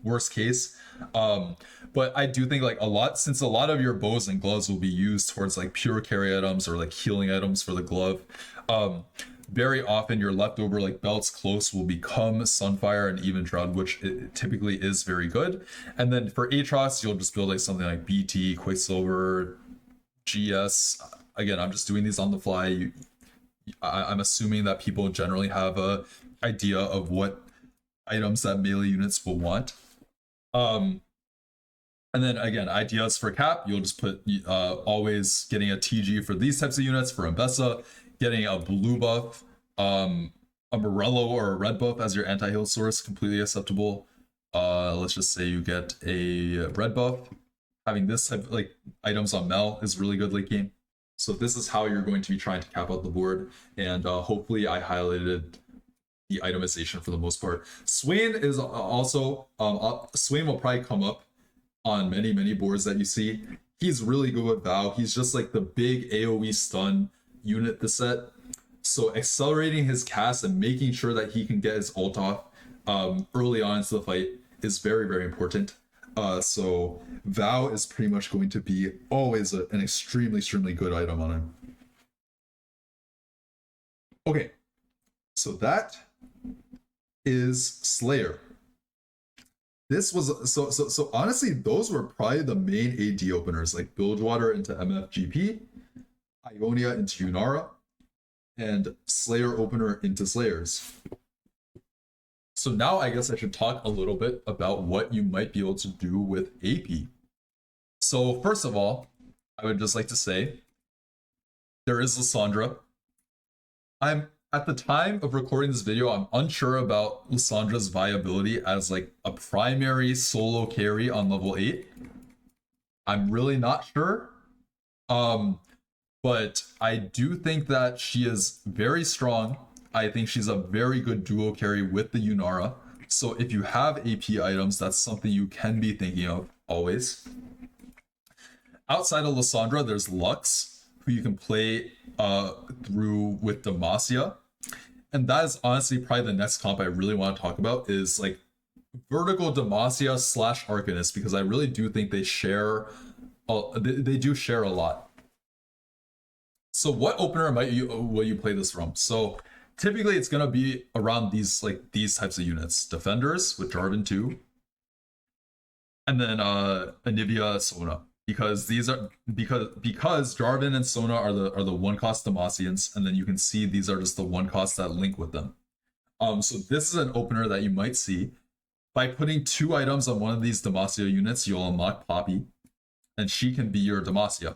worst case. But I do think like since a lot of your bows and gloves will be used towards like pure carry items or like healing items for the glove, very often your leftover like belts close will become Sunfire and Even Shroud, which it typically is very good. And then for Aatrox, you'll just build like something like BT, Quicksilver, GS. Again, I'm just doing these on the fly. I'm assuming that people generally have a idea of what items that melee units will want. And then again, ideas for cap, you'll just put always getting a TG for these types of units. For Mbessa, getting a blue buff, a Morello or a red buff as your anti-heal source, completely acceptable. Let's just say you get a red buff. Having this type of like items on Mel is really good late game. So this is how you're going to be trying to cap out the board, and hopefully I highlighted the itemization for the most part. Swain is also Swain will probably come up on many boards that you see. He's really good with Vow. He's just like the big AoE stun unit this set. So accelerating his cast and making sure that he can get his ult off early on into the fight is very important. So Vow is pretty much going to be always an extremely good item on him. Okay, so that is Slayer. This was so honestly, those were probably the main AD openers, like Bilgewater into MFGP, Ionia into Yunara, and Slayer opener into Slayers. So now I guess I should talk a little bit about what you might be able to do with AP. So first of all, I would just like to say there is Lissandra. I'm at the time of recording this video, I'm unsure about Lissandra's viability as like a primary solo carry on level 8. I'm really not sure. But I do think that she is very strong. I think she's a very good duo carry with the Yunara. So if you have AP items, that's something you can be thinking of always. Outside of Lissandra, there's Lux, who you can play through with Demacia. And that is honestly probably the next comp I really want to talk about is like Vertical Demacia / Arcanists, because I really do think they share, they do share a lot. So what opener will you play this from? So typically it's gonna be around these types of units, defenders with Jarvan 2, and then Anivia, Sona, because these are because Jarvan and Sona are the one cost Demacians, and then you can see these are just the one cost that link with them. So this is an opener that you might see. By putting 2 items on one of these Demacia units, you'll unlock Poppy, and she can be your Demacia.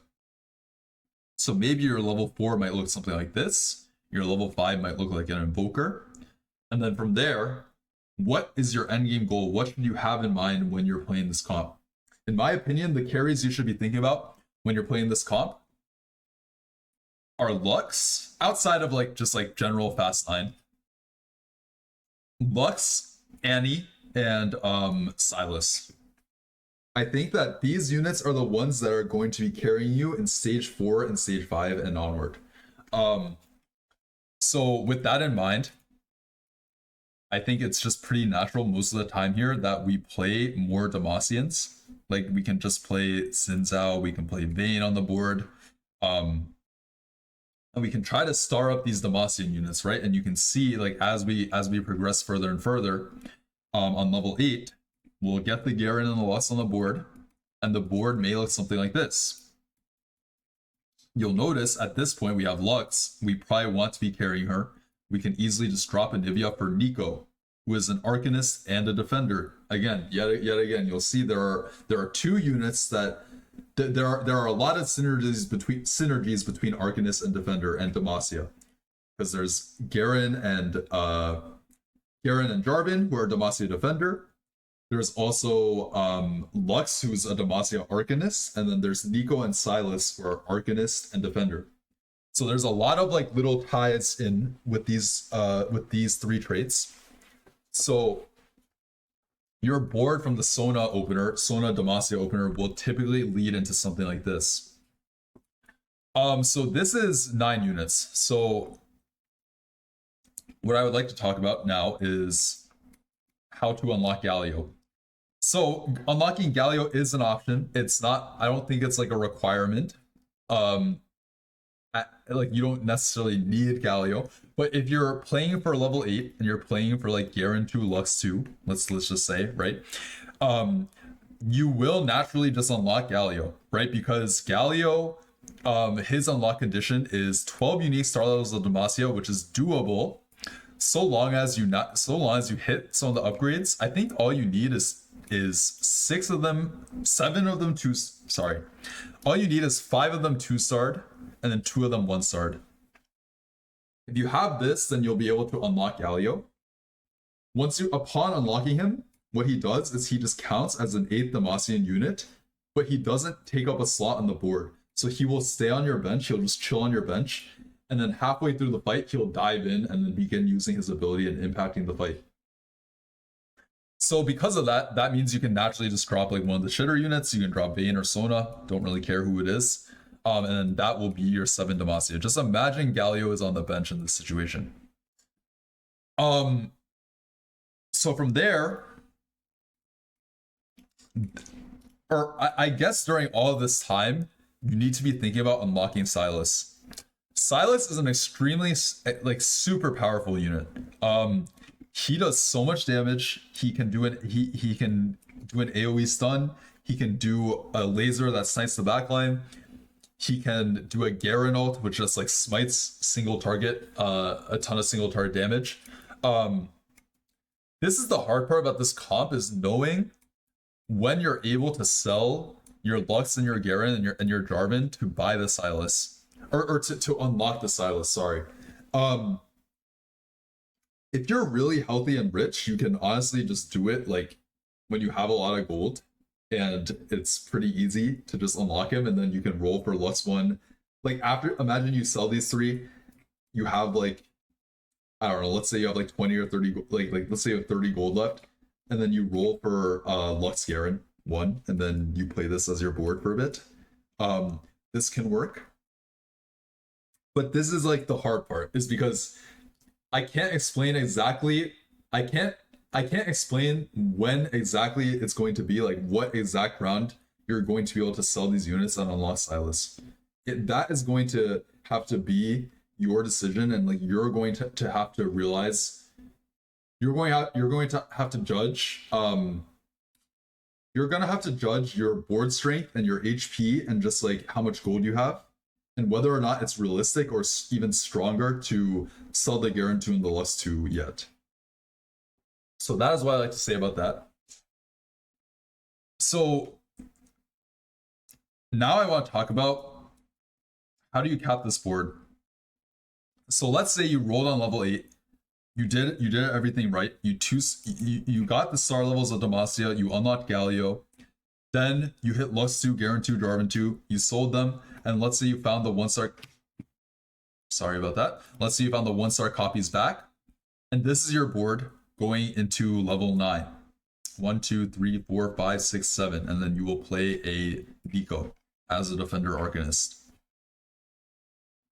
So maybe your level 4 might look something like this. Your level 5 might look like an Invoker. And then from there, what is your endgame goal? What should you have in mind when you're playing this comp? In my opinion, the carries you should be thinking about when you're playing this comp are Lux, outside of just general fast line. Lux, Annie, and Silas. I think that these units are the ones that are going to be carrying you in stage 4 and stage 5 and onward. So with that in mind, I think it's just pretty natural most of the time here that we play more Demacians. Like we can just play Xin Zhao, we can play Vayne on the board. And we can try to star up these Demacian units, right? And you can see as we progress further and further, on level 8, we'll get the Garen and the Lux on the board, and the board may look something like this. You'll notice at this point we have Lux. We probably want to be carrying her. We can easily just drop Anivia for Nico, who is an Arcanist and a Defender. Again, yet again, you'll see there are 2 units that there are a lot of synergies between Arcanist and Defender and Demacia, because there's Garen and Jarvan, who are Demacia Defender. There's also Lux, who's a Demacia Arcanist, and then there's Nico and Silas, who are Arcanist and Defender. So there's a lot of little ties in with these 3 traits. So your board from the Sona Demacia opener will typically lead into something like this. So this is 9 units. So what I would like to talk about now is how to unlock Galio. So unlocking Galio is an option. It's not, I don't think it's a requirement. You don't necessarily need Galio, but if you're playing for level 8 and you're playing for Garen 2, Lux 2, let's just say, right? You will naturally just unlock Galio, right? Because Galio, his unlock condition is 12 unique star levels of Demacia, which is doable so long as you hit some of the upgrades. I think all you need is 7 of them 2. Sorry, all you need is 5 of them 2-starred, and then 2 of them 1-starred. If you have this, then you'll be able to unlock Galio. Upon unlocking him, what he does is he just counts as an 8th Demacian unit, but he doesn't take up a slot on the board. So he will stay on your bench. He'll just chill on your bench, and then halfway through the fight, he'll dive in and then begin using his ability and impacting the fight. So because of that, that means you can naturally just drop one of the shitter units. You can drop Vayne or Sona, don't really care who it is. And then that will be your 7 Demacia. Just imagine Galio is on the bench in this situation. So from there, or I guess during all of this time, you need to be thinking about unlocking Silas. Silas is an extremely super powerful unit. He does so much damage. He can do he can do an AoE stun. He can do a laser that snipes the backline. He can do a Garen ult, which just smites single target, a ton of single target damage. This is the hard part about this comp, is knowing when you're able to sell your Lux and your Garen and your Jarvan to buy the Silas, or to unlock the Silas. Sorry, Um, if you're really healthy and rich, you can honestly just do it like when you have a lot of gold, and it's pretty easy to just unlock him, and then you can roll for less one. Like after, imagine you sell these three, you have like I don't know, let's say you have like 20 or 30, like let's say you have 30 gold left, and then you roll for Lux Garen one, and then you play this as your board for a bit. This can work, but this is like the hard part, is because I can't explain exactly. I can't. I can't explain when exactly it's going to be, like what exact round you're going to be able to sell these units and unlock Silas. That is going to have to be your decision, and like you're going to have to realize you're going to have to judge. You're gonna have to judge your board strength and your HP and just like how much gold you have, and whether or not it's realistic or even stronger to sell the Garen 2 and the Lust 2 yet. So that is what I like to say about that. So now I want to talk about how do you cap this board. So let's say you rolled on level 8. You did everything right. You got the star levels of Demacia, you unlocked Galio, then you hit Lux 2, Garen 2, Jarvan 2, you sold them, and let's say you found the 1-star. Sorry about that. Let's say you found the 1-star copies back, and this is your board going into level 9. 1, 2, 3, 4, 5, 6, 7, and then you will play a Nico as a defender Arcanist.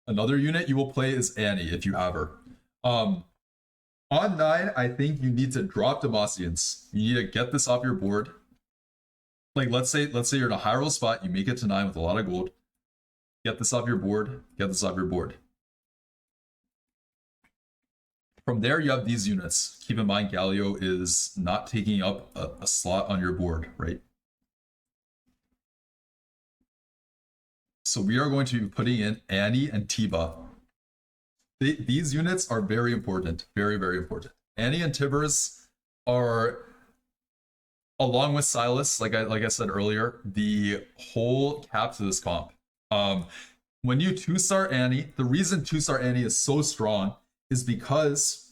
Another unit you will play is Annie if you have her. On 9, I think you need to drop Demacians. You need to get this off your board. Like let's say you're in a high roll spot, you make it to 9 with a lot of gold. Get this off your board. Get this off your board. From there, you have these units. Keep in mind, Galio is not taking up a slot on your board, right? So we are going to be putting in Annie and Tiba. These units are very important. Very, very important. Annie and Tibbers are, along with Silas, like I said earlier, the whole cap to this comp. When you 2-star Annie, the reason 2-star Annie is so strong is because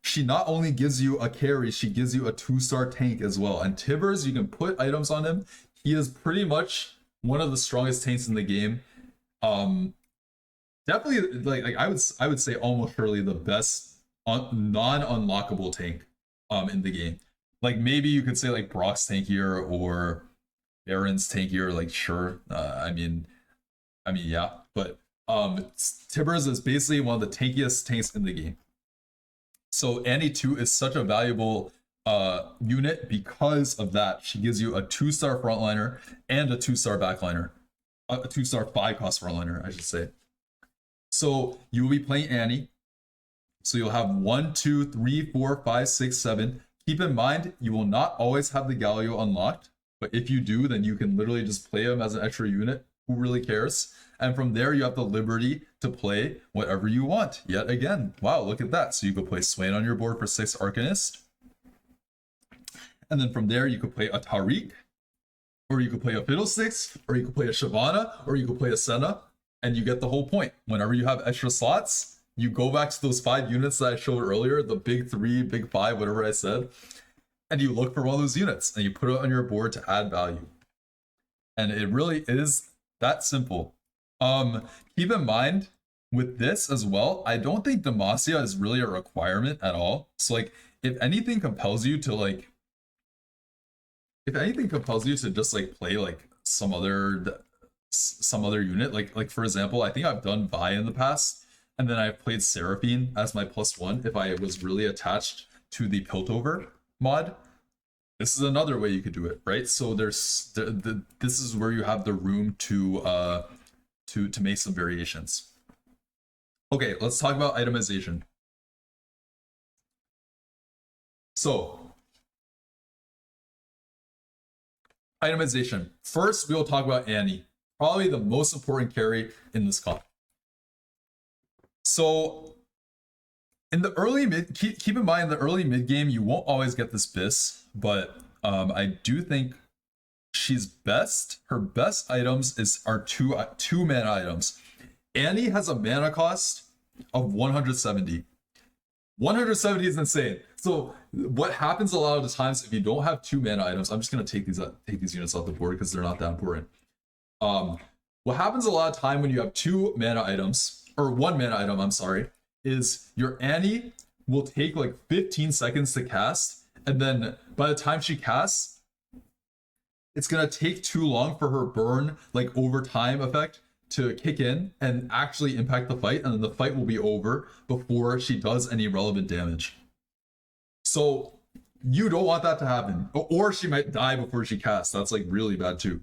she not only gives you a carry, she gives you a 2-star tank as well. And Tibbers, you can put items on him. He is pretty much one of the strongest tanks in the game. Definitely, like I would say almost surely the best non-unlockable tank in the game. Like maybe you could say like Brock's tankier or Baron's tankier. Like sure, I mean yeah, but Tibbers is basically one of the tankiest tanks in the game. So Annie 2 is such a valuable unit because of that. She gives you a 2-star frontliner and a 2-star backliner. A 2-star 5-cost frontliner, I should say. So you will be playing Annie. So you'll have 1, 2, 3, 4, 5, 6, 7. Keep in mind, you will not always have the Galio unlocked. But if you do, then you can literally just play him as an extra unit. Who really cares? And from there, you have the liberty to play whatever you want. Yet again, wow, look at that. So you could play Swain on your board for 6 Arcanist. And then from there, you could play a Tariq, or you could play a Fiddlesticks, or you could play a Shyvana, or you could play a Senna, and you get the whole point. Whenever you have extra slots, you go back to those 5 units that I showed earlier, the big 3, big 5, whatever I said, and you look for one of those units, and you put it on your board to add value. And it really is that simple. Keep in mind, with this as well, I don't think Demacia is really a requirement at all. So like, if anything compels you to just like play like some other unit, like for example, I think I've done Vi in the past, and then I've played Seraphine as my +1 if I was really attached to the Piltover mod. This is another way you could do it, right? So this is where you have the room to make some variations. Okay, let's talk about itemization. So, itemization. First, we will talk about Annie, probably the most important carry in this comp. So, in the early mid, keep in mind, in the early mid game, you won't always get this Biss, but I do think she's best. Her best items are two mana items. Annie has a mana cost of 170. 170 is insane. So what happens a lot of the times if you don't have 2 mana items, I'm just gonna take these units off the board because they're not that important. What happens a lot of time when you have 2 mana items, or 1 mana item, I'm sorry, is your Annie will take like 15 seconds to cast, and then by the time she casts, it's gonna take too long for her burn, like over time effect, to kick in and actually impact the fight, and then the fight will be over before she does any relevant damage. So you don't want that to happen, or she might die before she casts. That's like really bad too.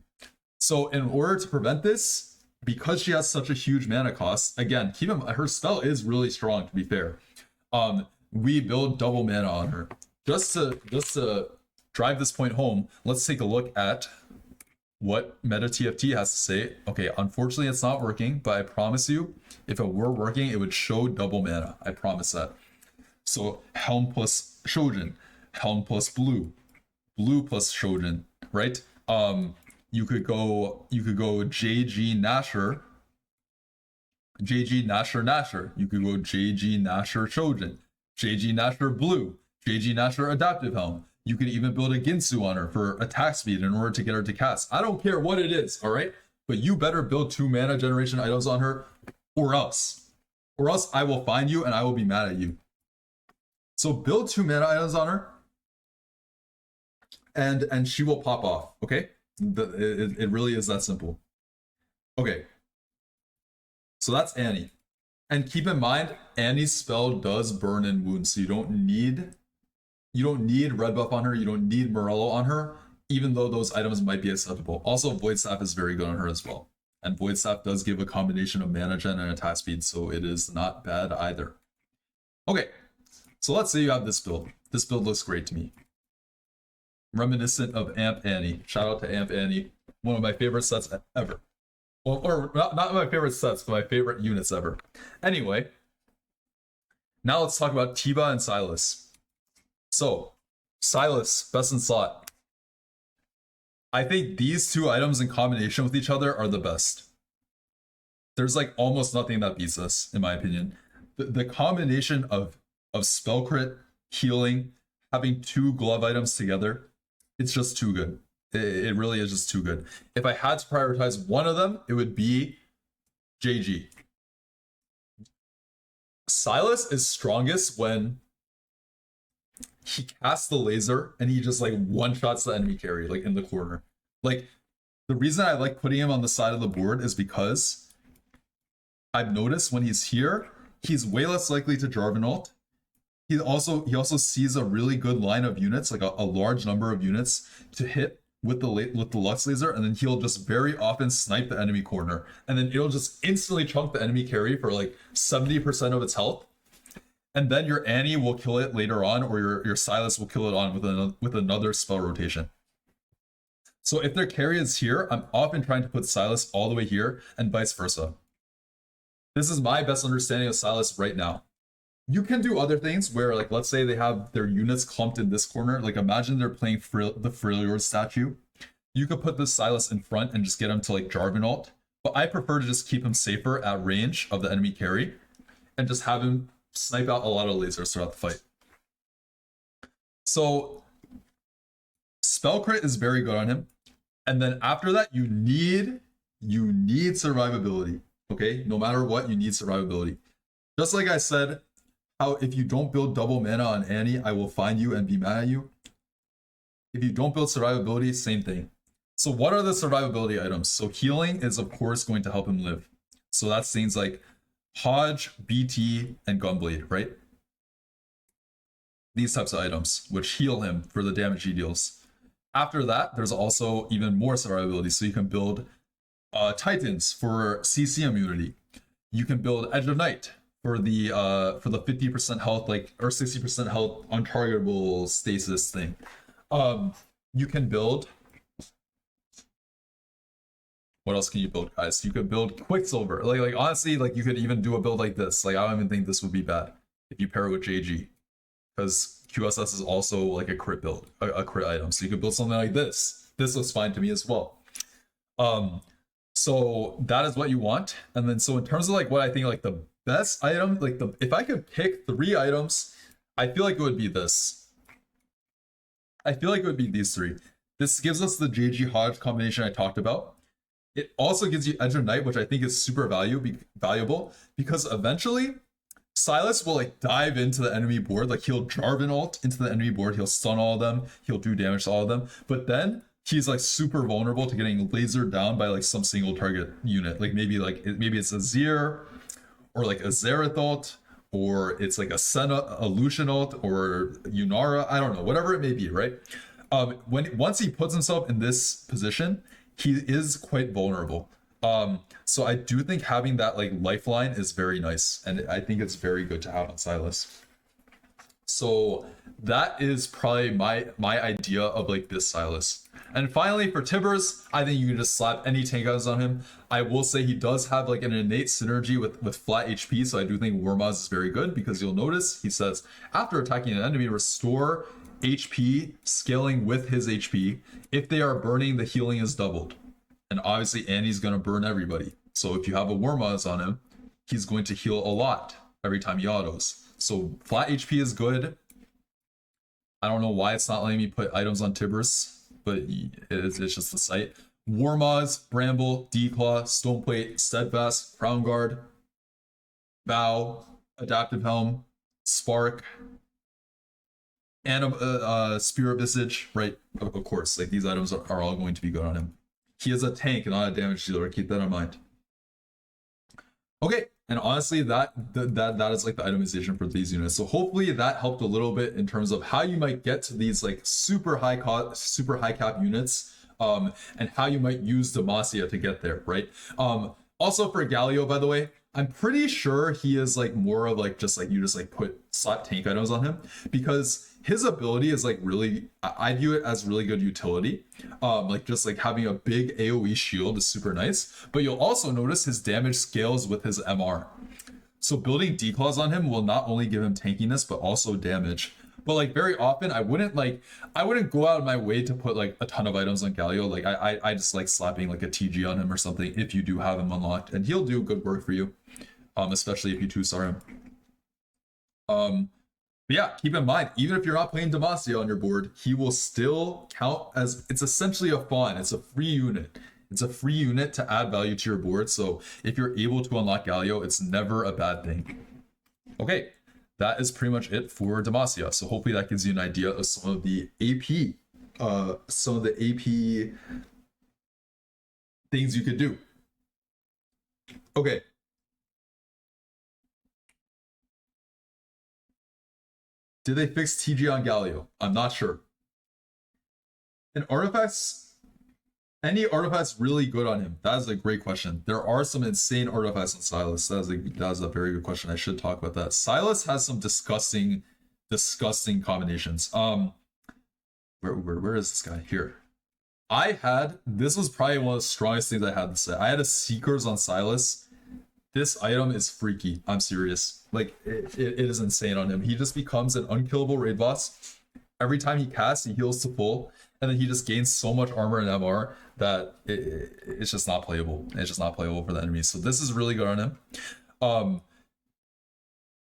So in order to prevent this, because she has such a huge mana cost, again, keep in mind, her spell is really strong, to be fair. We build double mana on her. Just to drive this point home, let's take a look at what Meta TFT has to say. Okay, unfortunately it's not working, but I promise you, if it were working, it would show double mana. I promise that. So Helm plus Shojin, Helm plus Blue, Blue plus Shojin, right? You could go JG Nasher, JG Nasher Nasher. You could go JG Nasher Shojin, JG Nasher Blue, JG Nasher Adaptive Helm. You could even build a Ginsu on her for attack speed in order to get her to cast. I don't care what it is, all right? But you better build 2 mana generation items on her, or else I will find you and I will be mad at you. So build 2 mana items on her, and she will pop off, okay? It really is that simple. Okay. So that's Annie. And keep in mind, Annie's spell does burn and wound, so you don't need red buff on her, you don't need Morello on her, even though those items might be acceptable. Also, Void Staff is very good on her as well. And Void Staff does give a combination of mana gen and attack speed, so it is not bad either. Okay, so let's say you have this build. This build looks great to me. Reminiscent of Amp Annie. Shout out to Amp Annie. One of my favorite sets ever. Well, or not my favorite sets, but my favorite units ever. Anyway, now let's talk about Tiba and Silas. So, Silas, best in slot. I think these 2 items in combination with each other are the best. There's like almost nothing that beats this, in my opinion. The combination of spell crit, healing, having 2 glove items together, it's just too good. It really is just too good. If I had to prioritize one of them, it would be JG. Silas is strongest when he casts the laser and he just like one-shots the enemy carry, like in the corner. Like, the reason I like putting him on the side of the board is because I've noticed when he's here, he's way less likely to Jarvan ult. He also sees a really good line of units, like a large number of units to hit with the Lux laser, and then he'll just very often snipe the enemy corner, and then it'll just instantly chunk the enemy carry for like 70% of its health. And then your Annie will kill it later on, or your Silas will kill it on with another spell rotation. So if their carry is here, I'm often trying to put Silas all the way here, and vice versa. This is my best understanding of Silas right now. You can do other things where, like, let's say they have their units clumped in this corner. Like, imagine they're playing the Freljord statue. You could put the Silas in front and just get him to, like, Jarvan ult. But I prefer to just keep him safer at range of the enemy carry and just have him snipe out a lot of lasers throughout the fight. So spell crit is very good on him, and then after that you need survivability. Okay, no matter what, you need survivability. Just like I said, how if you don't build double mana on Annie, I will find you and be mad at you. If you don't build survivability, same thing. So what are the survivability items? So healing is of course going to help him live. So that's things like Hodge, BT, and Gunblade, right? These types of items, which heal him for the damage he deals. After that, there's also even more survivability. So you can build Titans for CC immunity. You can build Edge of Night for the 50% health, like, or 60% health untargetable stasis thing. You can build. What else can you build, guys? You could build Quicksilver. Like honestly, like you could even do a build like this. Like I don't even think this would be bad if you pair it with JG, because QSS is also like a crit build, a crit item. So you could build something like this. This looks fine to me as well. So that is what you want. And then so in terms of like what I think like the best item, like if I could pick 3 items, I feel like it would be this. I feel like it would be these 3. This gives us the JG Hodge combination I talked about. It also gives you Edge of Night, which I think is super valuable because eventually Silas will like dive into the enemy board, like he'll Jarvan ult into the enemy board, he'll stun all of them, he'll do damage to all of them, but then he's like super vulnerable to getting lasered down by like some single target unit. Like maybe it's a Zir or like a Zerath ult, or it's like a Senna, a Lucian ult, or Yunara, I don't know, whatever it may be, right? Once he puts himself in this position, he is quite vulnerable. So I do think having that like lifeline is very nice, and I think it's very good to have on Silas. So that is probably my idea of like this Silas. And finally for Tibbers, I think you can just slap any tank items on him. I will say he does have like an innate synergy with flat HP, so I do think Warmaz is very good because you'll notice he says after attacking an enemy, restore HP scaling with his HP. If they are burning, the healing is doubled. And obviously Andy's gonna burn everybody. So if you have a Warmaz on him, he's going to heal a lot every time he autos. So flat HP is good. I don't know why it's not letting me put items on Tibbers, but it's just the site. Warmaz, Bramble, Declaw, Stoneplate, Steadfast, Crown Guard, Bow, Adaptive Helm, Spark, and Spirit Visage, right? Of course, like these items are all going to be good on him. He is a tank, not a damage dealer. Keep that in mind. Okay, and honestly, that is like the itemization for these units. So hopefully that helped a little bit in terms of how you might get to these like super high cap units, and how you might use Demacia to get there, right? Also for Galio, by the way, I'm pretty sure he is like more of like just like you just like put slap tank items on him, because his ability is like really, I view it as really good utility. Like just like having a big AoE shield is super nice, but you'll also notice his damage scales with his MR. So building declaws on him will not only give him tankiness, but also damage. But like very often I wouldn't go out of my way to put like a ton of items on Galio. Like I just like slapping like a TG on him or something if you do have him unlocked, and he'll do good work for you. Especially if you 2-star him. But yeah, keep in mind, even if you're not playing Demacia on your board, he will still count as, it's essentially a fawn. It's a free unit. It's a free unit to add value to your board. So if you're able to unlock Galio, it's never a bad thing. Okay, that is pretty much it for Demacia. So hopefully that gives you an idea of some of the AP, things you could do. Okay. Did they fix TG on Galio? I'm not sure. And artifacts, any artifacts really good on him? That is a great question. There are some insane artifacts on Silas. That is a very good question. I should talk about that. Silas has some disgusting combinations. Where is this guy? Here. This was probably one of the strongest things I had to say. I had a Seekers on Silas. This item is freaky. I'm serious. Like, it is insane on him. He just becomes an unkillable raid boss. Every time he casts, he heals to full, and then he just gains so much armor and MR that it's just not playable. It's just not playable for the enemies. So this is really good on him.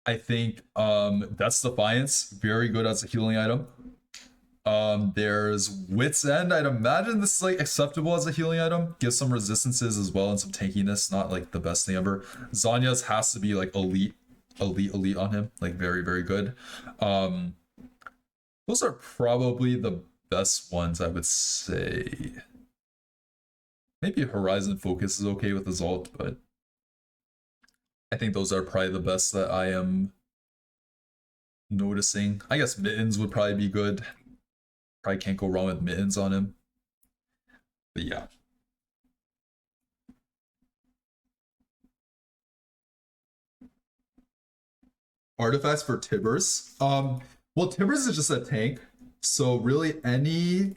I think that's Defiance. Very good as a healing item. There's Wit's End. I'd imagine this is like acceptable as a healing item. Gives some resistances as well and some tankiness. Not like the best thing ever. Zanya's has to be like elite on him. Like very, very good. Those are probably the best ones, I would say. Maybe Horizon Focus is okay with his ult, but I think those are probably the best that I am noticing. I guess Mittens would probably be good. Probably can't go wrong with Mittens on him. But yeah. Artifacts for Tibbers. Well, Tibbers is just a tank, so really any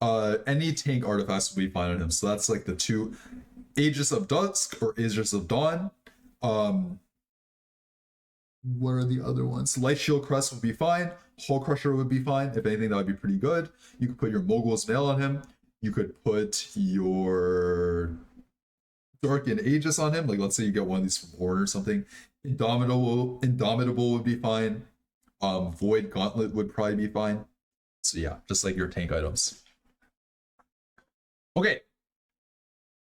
tank artifacts will be fine on him. So that's like the 2 Aegis of Dusk or Aegis of Dawn. What are the other ones? Light Shield Crest would be fine. Hull Crusher would be fine. If anything, that would be pretty good. You could put your Mogul's Mail on him. You could put your Dark and Aegis on him. Like, let's say you get one of these from Horn or something. Indomitable would be fine. Void Gauntlet would probably be fine. So yeah, just like your tank items. Okay.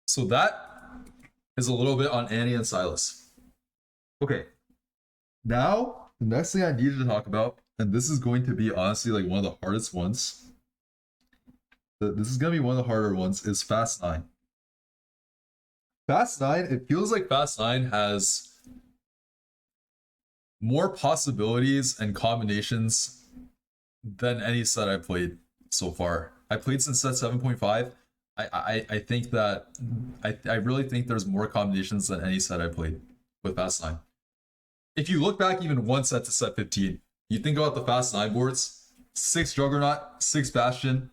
So that is a little bit on Annie and Silas. Okay. Now, the next thing I needed to talk about, and this is going to be honestly like one of the hardest ones. This is going to be one of the harder ones, is Fast 9. Fast 9, it feels like Fast 9 has more possibilities and combinations than any set I've played so far. I played since set 7.5. I think that I really think there's more combinations than any set I played with Fast 9. If you look back even one set to set 15, you think about the Fast 9 boards, 6 Juggernaut, 6 Bastion,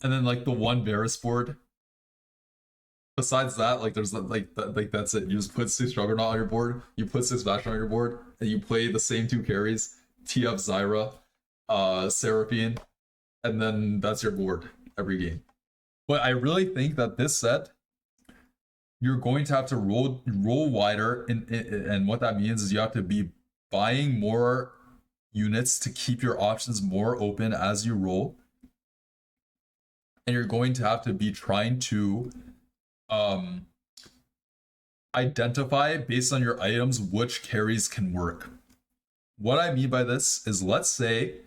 and then like the 1 Varus board. Besides that, like there's like that's it. You just put 6 Juggernaut on your board, you put 6 Bastion on your board, and you play the same 2 carries, TF Zyra, Seraphine, and then that's your board every game. But I really think that this set, you're going to have to roll wider, and what that means is you have to be buying more units to keep your options more open as you roll, and you're going to have to be trying to identify based on your items which carries can work. What I mean by this is, let's say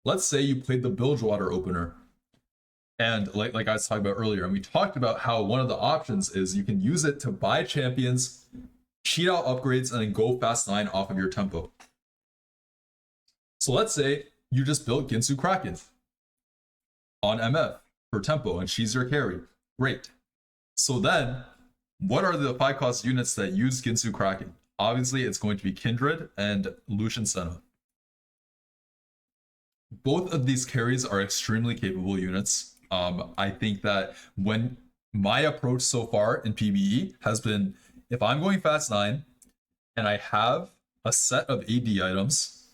you played the Bilgewater opener, and like I was talking about earlier, and we talked about how one of the options is you can use it to buy champions, cheat out upgrades, and then go Fast 9 off of your tempo. So let's say you just built Ginsu Kraken on MF for tempo, and she's your carry. Great. So then, what are the 5-cost units that use Ginsu Kraken? Obviously, it's going to be Kindred and Lucian Senna. Both of these carries are extremely capable units. I think that when my approach so far in PvE has been, if I'm going Fast 9 and I have a set of AD items,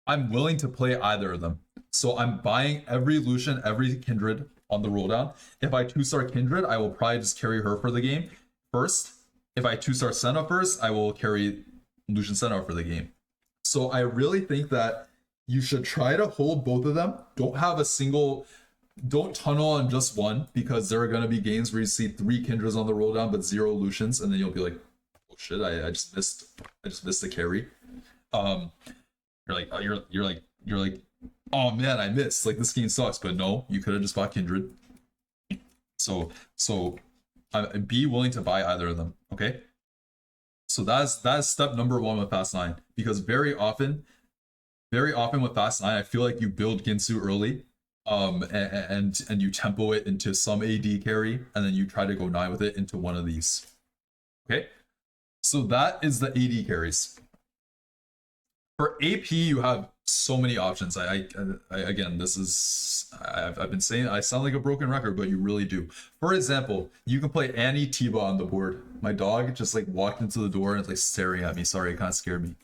I'm willing to play either of them. So I'm buying every Lucian, every Kindred on the rolldown. If I 2-star Kindred, I will probably just carry her for the game first. If I 2-star Senna first, I will carry Lucian Senna for the game. So I really think that you should try to hold both of them. Don't tunnel on just one, because there are going to be games where you see 3 Kindreds on the rolldown but 0 Lucians, and then you'll be like, oh shit, I just missed the carry. You're like, oh man, I missed. Like, this game sucks. But no, you could have just bought Kindred. So be willing to buy either of them. Okay. So that's step number 1 with Fast 9, because very often with Fast 9, I feel like you build Ginsu early, and you tempo it into some AD carry, and then you try to go 9 with it into one of these. Okay, so that is the AD carries. For AP, you have so many options. Again, this is, I've been saying, I sound like a broken record, but you really do. For example, you can play Annie Tiba on the board. My dog just like walked into the door and it's like staring at me. Sorry, it kind of scared me.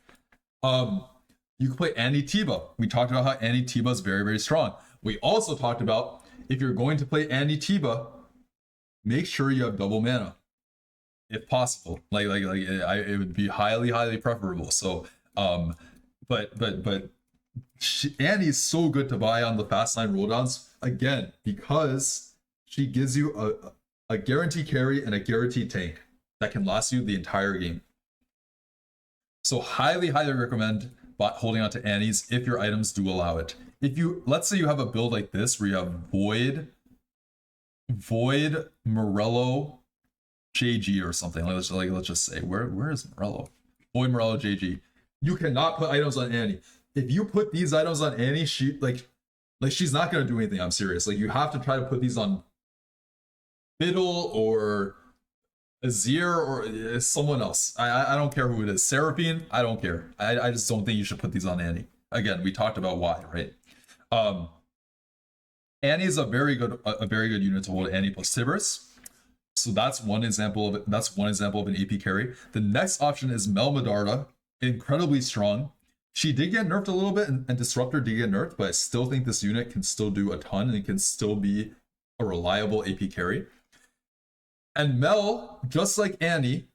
You can play Annie Tiba. We talked about how Annie Tiba is very, very strong. We also talked about, if you're going to play Annie Tiba, make sure you have double mana, if possible. It would be highly, highly preferable. So, but Annie is so good to buy on the Fast 9 rolldowns, again, because she gives you a guaranteed carry and a guaranteed tank that can last you the entire game. So highly, highly recommend holding on to Annie's if your items do allow it. If you, let's say you have a build like this where you have Void, Morello, JG or something. Let's just say, where is Morello? Void, Morello, JG. You cannot put items on Annie. If you put these items on Annie, she's not gonna do anything. I'm serious. Like, you have to try to put these on Fiddle or Azir or someone else. I don't care who it is. Seraphine, I don't care. I just don't think you should put these on Annie. Again, we talked about why, right? Annie is a very good unit to hold Annie plus Tiberus. So that's one example of it. That's one example of an AP carry. The next option is Mel Medarda, incredibly strong. She did get nerfed a little bit, and Disruptor did get nerfed, but I still think this unit can still do a ton, and it can still be a reliable AP carry. And Mel, just like Annie,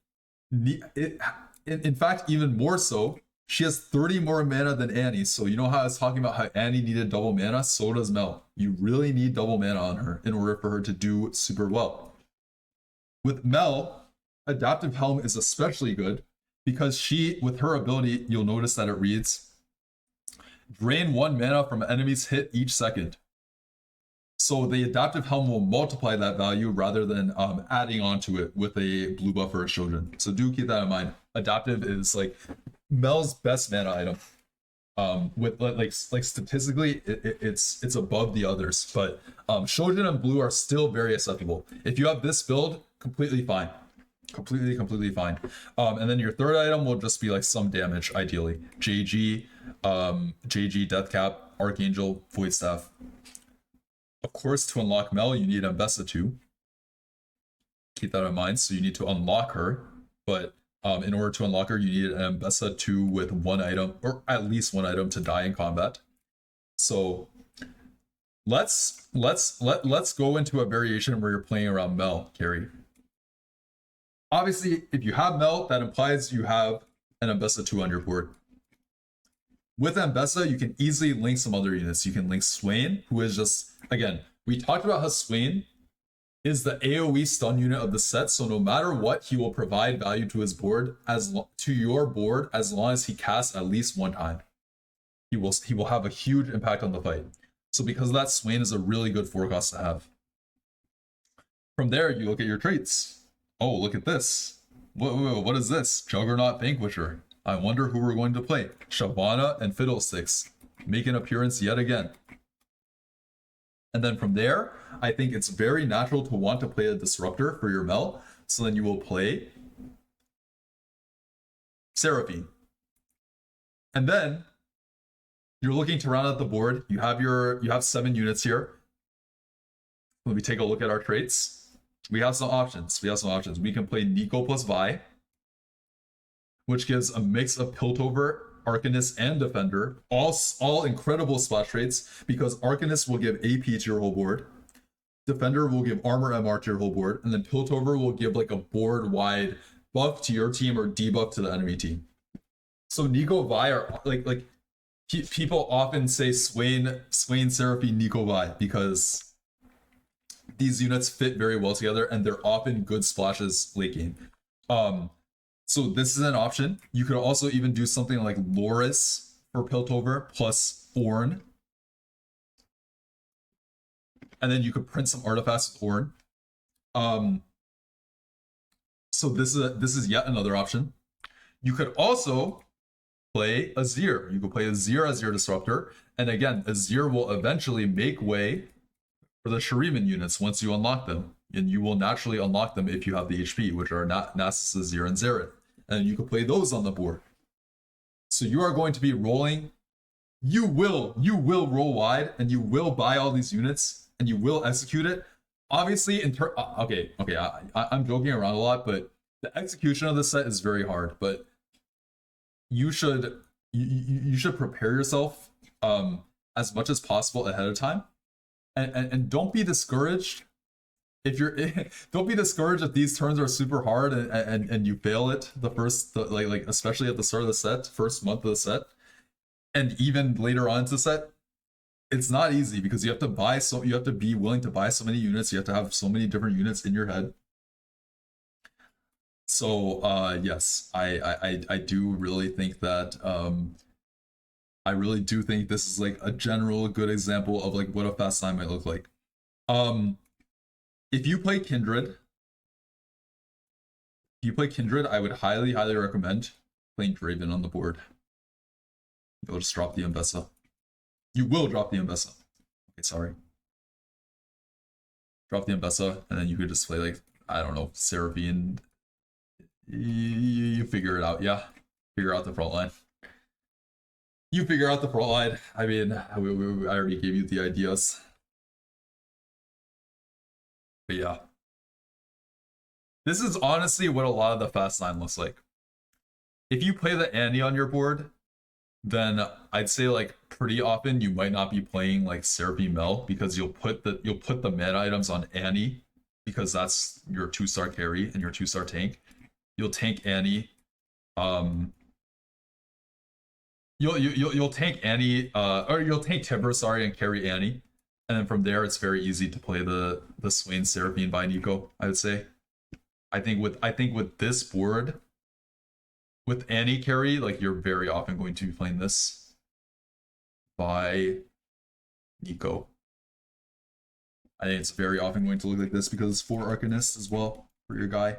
In fact, even more so, she has 30 more mana than Annie. So you know how I was talking about how Annie needed double mana? So does Mel. You really need double mana on her in order for her to do super well. With Mel, Adaptive Helm is especially good because she, with her ability, you'll notice that it reads, drain 1 mana from enemies hit each second. So the Adaptive Helm will multiply that value rather than adding onto it with a blue buff or a children. So do keep that in mind. Adaptive is like Mel's best mana item. With like statistically, it's above the others, but Shojin and Blue are still very acceptable. If you have this build, completely fine, completely fine. And then your third item will just be like some damage, ideally. JG, Deathcap, Archangel, Void Staff. Of course, to unlock Mel, you need Ambessa 2. Keep that in mind. So you need to unlock her, but in order to unlock her, you need an Ambessa 2 with 1 item, or at least 1 item to die in combat. So let's go into a variation where you're playing around Mel, Carrie. Obviously, if you have Mel, that implies you have an Ambessa 2 on your board. With Ambessa, you can easily link some other units. You can link Swain, who is just, again, we talked about how Swain is the AoE stun unit of the set, so no matter what, he will provide value to his board, to your board, as long as he casts at least 1 time. He will have a huge impact on the fight. So because of that, Swain is a really good forecast to have. From there, you look at your traits. Oh, look at this. What is this? Juggernaut Vanquisher. I wonder who we're going to play. Shyvana and Fiddlesticks make an appearance yet again. And then from there, I think it's very natural to want to play a Disruptor for your Mel. So then you will play Seraphine. And then you're looking to round out the board. You have 7 units here. Let me take a look at our traits. We have some options. We can play Nico plus Vi, which gives a mix of Piltover, Arcanist, and Defender. All incredible splash traits, because Arcanist will give AP to your whole board, Defender will give Armor MR to your whole board, and then Piltover will give like a board-wide buff to your team or debuff to the enemy team. So Nico Vi are like people often say Swain, Seraphine, Nico Vi, because these units fit very well together and they're often good splashes late game. So this is an option. You could also even do something like Loris for Piltover plus Ornn. And then you could print some artifacts with Ornn. So this is yet another option. You could also play Azir. You could play Azir as your disruptor. And again, Azir will eventually make way for the Shuriman units once you unlock them. And you will naturally unlock them if you have the HP, which are Nasus, Azir, and Xerath. And you can play those on the board. So you are going to be rolling. You will roll wide, and you will buy all these units, and you will execute it. Obviously, I'm joking around a lot, but the execution of this set is very hard. But you should prepare yourself as much as possible ahead of time, and don't be discouraged. Don't be discouraged if these turns are super hard and you fail it especially at the start of the set, first month of the set, and even later on into the set. It's not easy because you have to be willing to buy so many units. You have to have so many different units in your head. So yes, I do really think that I really do think this is like a general good example of like what a fast time might look like. If you play Kindred, I would highly recommend playing Draven on the board. You'll just drop the Ambessa. You will drop the Ambessa. Okay, sorry. Drop the Ambessa, and then you could just play like, I don't know, Seraphine. You figure it out, yeah. Figure out the front line. You figure out the front line. I mean, I already gave you the ideas. But yeah. This is honestly what a lot of the fast line looks like. If you play the Annie on your board, then I'd say like pretty often you might not be playing like Seraphine Mel, because you'll put the mana items on Annie, because that's your 2-star carry and your 2-star tank. You'll tank Annie. You'll tank Annie, or you'll tank Timber, sorry, and carry Annie. And then from there, it's very easy to play the Swain Seraphine by Nico, I would say. I think with this board, with Annie carry, like you're very often going to be playing this by Nico. I think it's very often going to look like this because it's 4 Arcanists as well for your guy.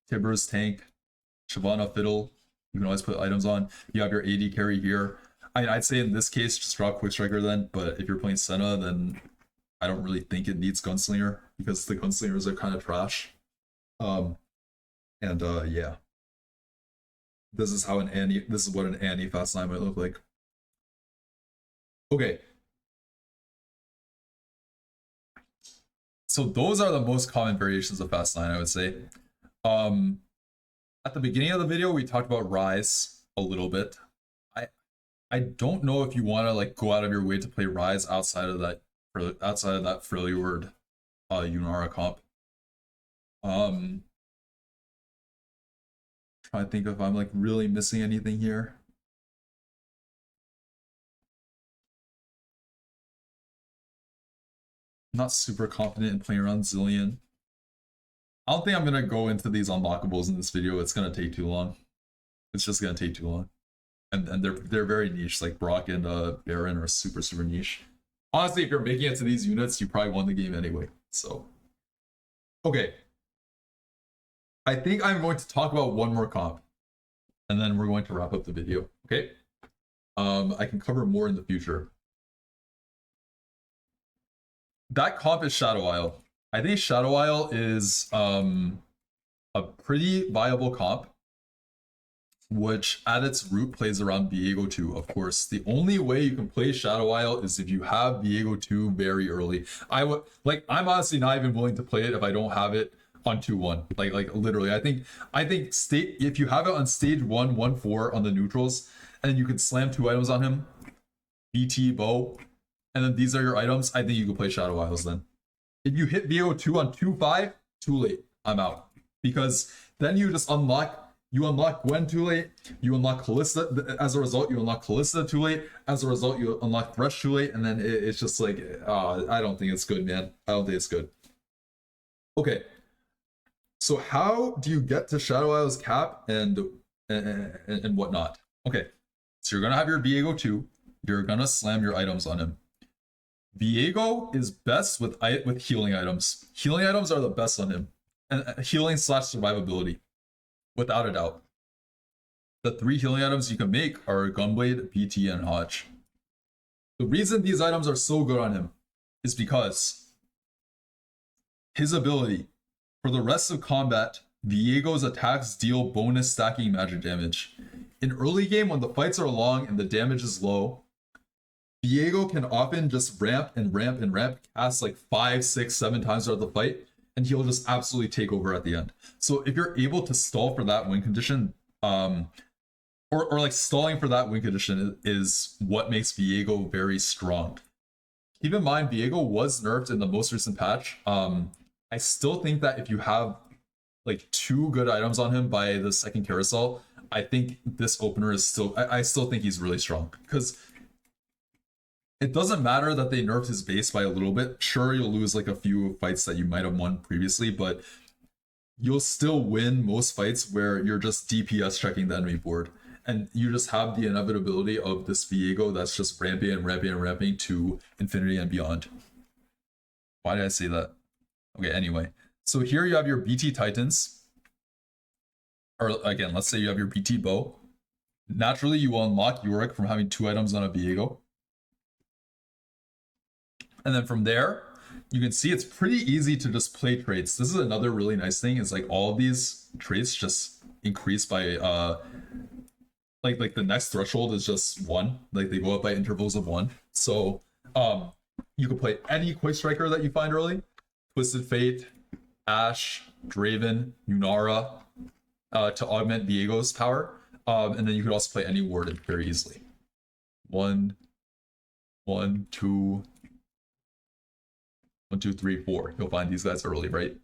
Tibbers tank, Shyvana fiddle. You can always put items on. You have your AD carry here. I'd say in this case, just drop Quick Striker then. But if you're playing Senna, then I don't really think it needs Gunslinger because the Gunslingers are kind of trash. Yeah. This is how this is what an Annie Fast 9 might look like. Okay. So those are the most common variations of Fast 9, I would say. At the beginning of the video, we talked about Rise a little bit. I don't know if you want to like go out of your way to play Rise outside of that Freljord Yunara comp. Trying to think if I'm like really missing anything here. I'm not super confident in playing around Zillion. I don't think I'm gonna go into these unlockables in this video. It's gonna take too long. It's just gonna take too long. And they're very niche. Like Brock and Baron are super niche. Honestly, if you're making it to these units, you probably won the game anyway. So, okay. I think I'm going to talk about one more comp, and then we're going to wrap up the video. Okay. I can cover more in the future. That comp is Shadow Isle. I think Shadow Isle is a pretty viable comp, which at its root plays around Viego 2, of course. The only way you can play Shadow Isle is if you have Viego 2 very early. I'm honestly not even willing to play it if I don't have it on 2-1. Like literally. I think if you have it on stage 1-1-4 on the neutrals, and then you can slam 2 items on him, BT, bow, and then these are your items, I think you can play Shadow Isles then. If you hit Viego 2 on 2-5, too late. I'm out. Because then you just unlock Gwen too late, you unlock Callista, as a result you unlock Callista too late, as a result you unlock Thresh too late, and then it's just like, I don't think it's good, man. I don't think it's good. Okay, so how do you get to Shadow Isle's cap and whatnot? Okay, so you're gonna have your Viego 2, you're gonna slam your items on him. Viego is best with healing items. Healing items are the best on him, and healing / survivability. Without a doubt. The 3 healing items you can make are Gunblade, BT, and Hodge. The reason these items are so good on him is because his ability. For the rest of combat, Viego's attacks deal bonus stacking magic damage. In early game, when the fights are long and the damage is low, Viego can often just ramp, cast like 5, 6, 7 times throughout the fight, and he'll just absolutely take over at the end. So if you're able to stall for that win condition, or like stalling for that win condition is what makes Viego very strong. Keep in mind, Viego was nerfed in the most recent patch. I still think that if you have like 2 good items on him by the second carousel, I think this opener is still, I still think he's really strong. Because it doesn't matter that they nerfed his base by a little bit. Sure, you'll lose like a few fights that you might have won previously, but you'll still win most fights where you're just DPS checking the enemy board. And you just have the inevitability of this Viego that's just ramping to infinity and beyond. Why did I say that? Okay, anyway. So here you have your BT Titans. Or again, let's say you have your BT Bow. Naturally, you will unlock Yorick from having 2 items on a Viego. And then from there, you can see it's pretty easy to just play traits. This is another really nice thing, is like all of these traits just increase by like the next threshold is just 1. Like they go up by intervals of 1. So you can play any Quick Striker that you find early. Twisted Fate, Ashe, Draven, Yunara, to augment Viego's power. And then you could also play any Warden very easily. 1, 2, 1, 2, 3, 4. You'll find these guys early, right?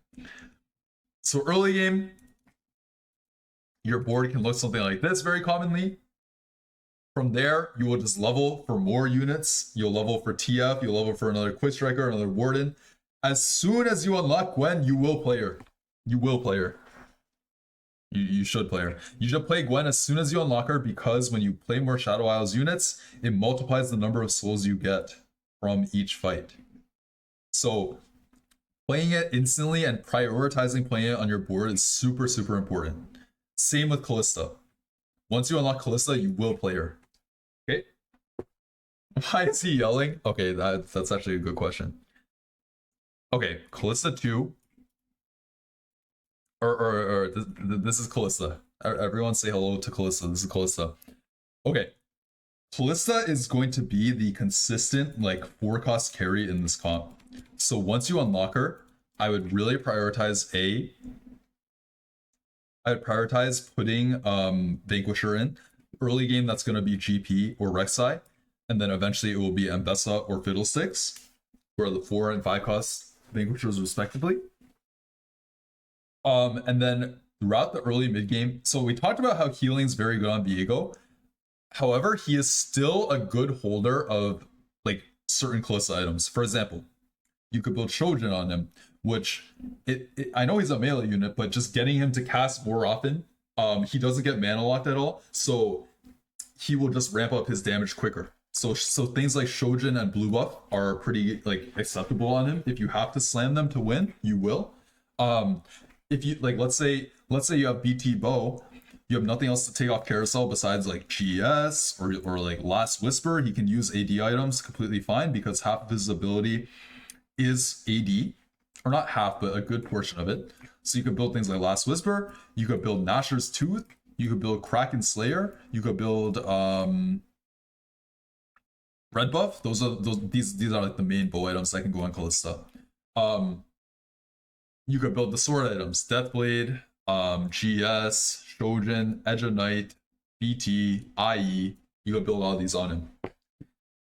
So early game, your board can look something like this very commonly. From there, you will just level for more units. You'll level for TF, you'll level for another Quick Striker, another Warden. As soon as you unlock Gwen, you will play her. You will play her. You should play her. You should play Gwen as soon as you unlock her, because when you play more Shadow Isles units, it multiplies the number of souls you get from each fight. So playing it instantly and prioritizing playing it on your board is super, super important. Same with Callista. Once you unlock Callista, you will play her. Okay? Why is he yelling? Okay, that's actually a good question. Okay, Callista 2. Or this is Callista. Everyone say hello to Callista. This is Callista. Okay. Callista is going to be the consistent, like, 4-cost carry in this comp. So once you unlock her, I would really prioritize I would prioritize putting Vanquisher in. Early game, that's going to be GP or Rek'Sai. And then eventually it will be Ambessa or Fiddlesticks, who are the 4 and 5 cost Vanquishers respectively. And then throughout the early mid game, so we talked about how healing is very good on Viego. However, he is still a good holder of like certain Callista items. For example, you could build Shojin on him, which I know he's a melee unit, but just getting him to cast more often, he doesn't get mana locked at all, so he will just ramp up his damage quicker. So things like Shojin and blue buff are pretty like acceptable on him. If you have to slam them to win, you will. If you like, let's say you have BT Bow, you have nothing else to take off Carousel besides like GS or like Last Whisper. He can use AD items completely fine because half of his ability is AD, or not half, but a good portion of it. So you could build things like Last Whisper. You could build Nashor's Tooth. You could build Kraken Slayer. You could build Red Buff. These are like the main bow items that can go on Callista. You could build the sword items: Deathblade, GS, Shojin, Edge of Night, BT, IE. You could build all these on him.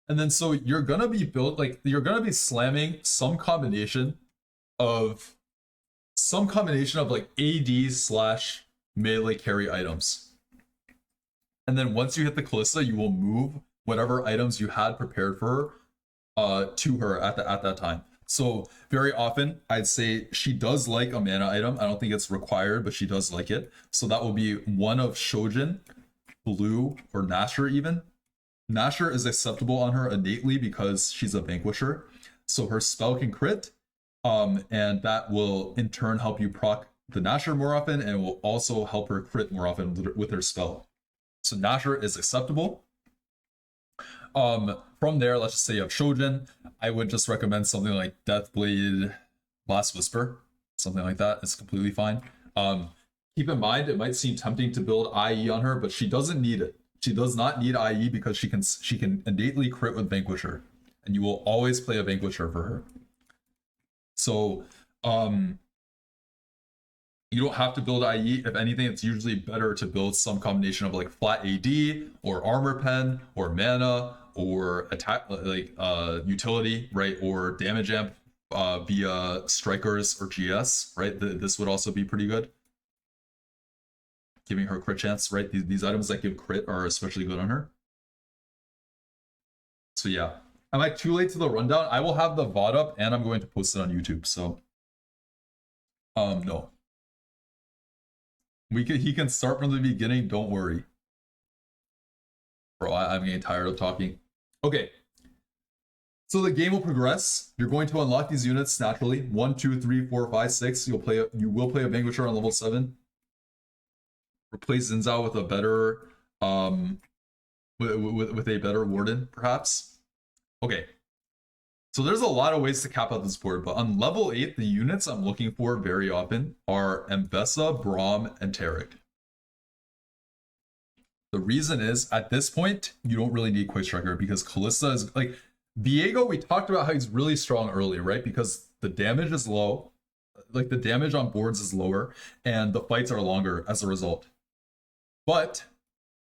And then so you're gonna be slamming some combination of like AD / melee carry items. And then once you hit the Callista, you will move whatever items you had prepared for her to her at that time. So very often, I'd say she does like a mana item. I don't think it's required, but she does like it. So that will be one of Shojin, Blue, or Nashor even. Nashor is acceptable on her innately because she's a Vanquisher. So her spell can crit, and that will in turn help you proc the Nashor more often, and will also help her crit more often with her spell. So Nashor is acceptable. From there, let's just say you have Shojin. I would just recommend something like Deathblade, Last Whisper, something like that. It's completely fine. Keep in mind, it might seem tempting to build IE on her, but she doesn't need it. She does not need IE because she can innately crit with Vanquisher, and you will always play a Vanquisher for her. So, you don't have to build IE. If anything, it's usually better to build some combination of like flat AD or armor pen or mana or attack like utility, right? Or damage amp via strikers or GS, right? This would also be pretty good. Giving her crit chance, right? These items that give crit are especially good on her. So yeah. Am I too late to the rundown? I will have the VOD up and I'm going to post it on YouTube. So no. He can start from the beginning, don't worry. Bro, I'm getting tired of talking. Okay. So the game will progress. You're going to unlock these units naturally. 1, 2, 3, 4, 5, 6. You will play a Vanquisher on level 7. Replace Zinzao with a better with a better Warden, perhaps. Okay. So there's a lot of ways to cap out this board, but on level 8, the units I'm looking for very often are Ambessa, Braum, and Taric. The reason is, at this point, you don't really need Quick Striker because Callista is, like, Viego, we talked about how he's really strong early, right? Because the damage is low, like the damage on boards is lower, and the fights are longer as a result. But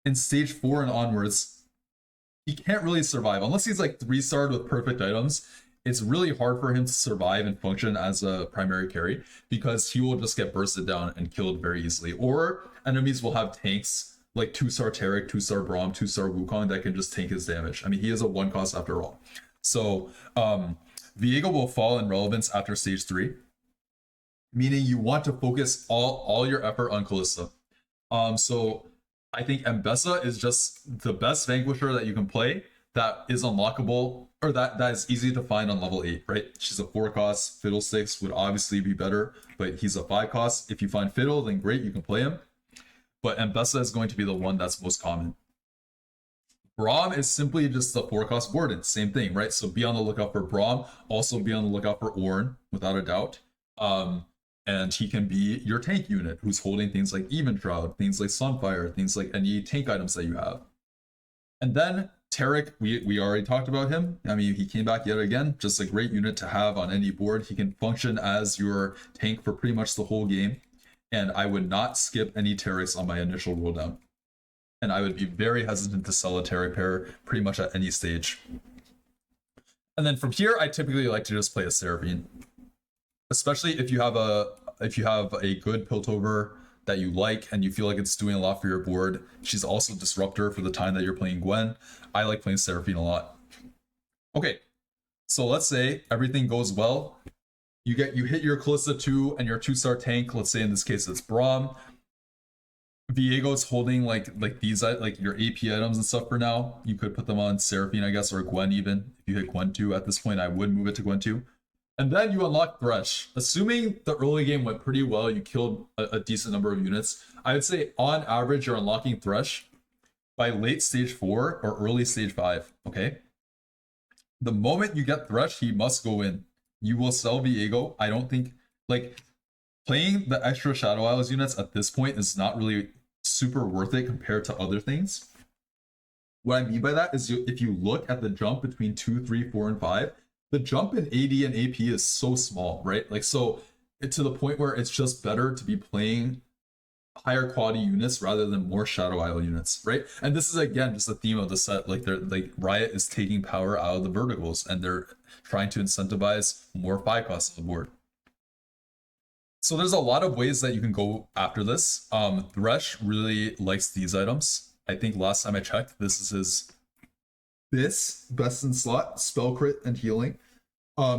in stage 4 and onwards, he can't really survive unless he's like 3-starred with perfect items. it's really hard for him to survive and function as a primary carry because he will just get bursted down and killed very easily. Or enemies will have tanks like 2-star Taric, 2-star Braum, 2-star Wukong that can just tank his damage. I mean, he is a 1 cost after all. So Viego will fall in relevance after stage 3, meaning you want to focus all your effort on Kalista. So I think Mbessa is just the best Vanquisher that you can play that is unlockable, or that is easy to find on level 8, right? She's a 4 cost. Fiddlesticks would obviously be better, but he's a 5 cost. If you find Fiddle, then great, you can play him. But Mbessa is going to be the one that's most common. Braum is simply just the 4 cost Warden, same thing, right? So be on the lookout for Braum, also be on the lookout for Ornn, without a doubt. And he can be your tank unit who's holding things like Even Shroud, things like Sunfire, things like any tank items that you have. And then Taric, we already talked about him. I mean, he came back yet again, just a great unit to have on any board. He can function as your tank for pretty much the whole game. And I would not skip any Tarics on my initial roll down. And I would be very hesitant to sell a Taric pair pretty much at any stage. And then from here, I typically like to just play a Seraphine. Especially if you have a good Piltover that you like and you feel like it's doing a lot for your board. She's also Disruptor for the time that you're playing Gwen. I like playing Seraphine a lot. Okay, so let's say everything goes well. You hit your Kalista 2 and your 2-star tank. Let's say in this case it's Braum. Viego's holding like these like your AP items and stuff for now. You could put them on Seraphine, I guess, or Gwen even. If you hit Gwen 2 at this point, I would move it to Gwen 2. And then you unlock Thresh. Assuming the early game went pretty well, you killed a decent number of units. I would say on average, you're unlocking Thresh by late stage 4 or early stage 5, okay? The moment you get Thresh, he must go in. You will sell Viego. I don't think, like, playing the extra Shadow Isles units at this point is not really super worth it compared to other things. What I mean by that is if you look at the jump between 2, 3, 4, and 5, the jump in AD and AP is so small, right? Like, so to the point where it's just better to be playing higher quality units rather than more Shadow Isle units, right? And this is again just the theme of the set. Like, they're like Riot is taking power out of the verticals and they're trying to incentivize more 5 costs on the board. So there's a lot of ways that you can go after this. Thresh really likes these items. I think last time I checked, this is his best in slot, spell crit and healing.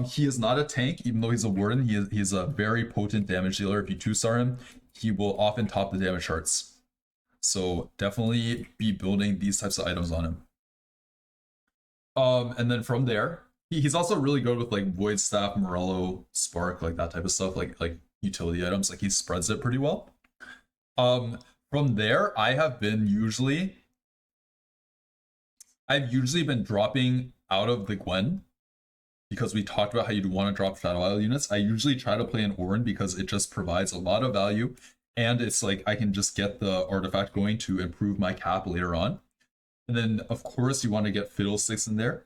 He is not a tank, even though he's a warden. He's a very potent damage dealer. If you 2-star him, he will often top the damage charts. So definitely be building these types of items on him. And then from there, he's also really good with like Void Staff, Morello, Spark, like that type of stuff, like utility items. Like, he spreads it pretty well. From there, I've usually been dropping out of the Gwen because we talked about how you'd want to drop Shadow Isle units. I usually try to play an Ornn because it just provides a lot of value, and it's like I can just get the artifact going to improve my cap later on. And then of course you want to get Fiddlesticks in there.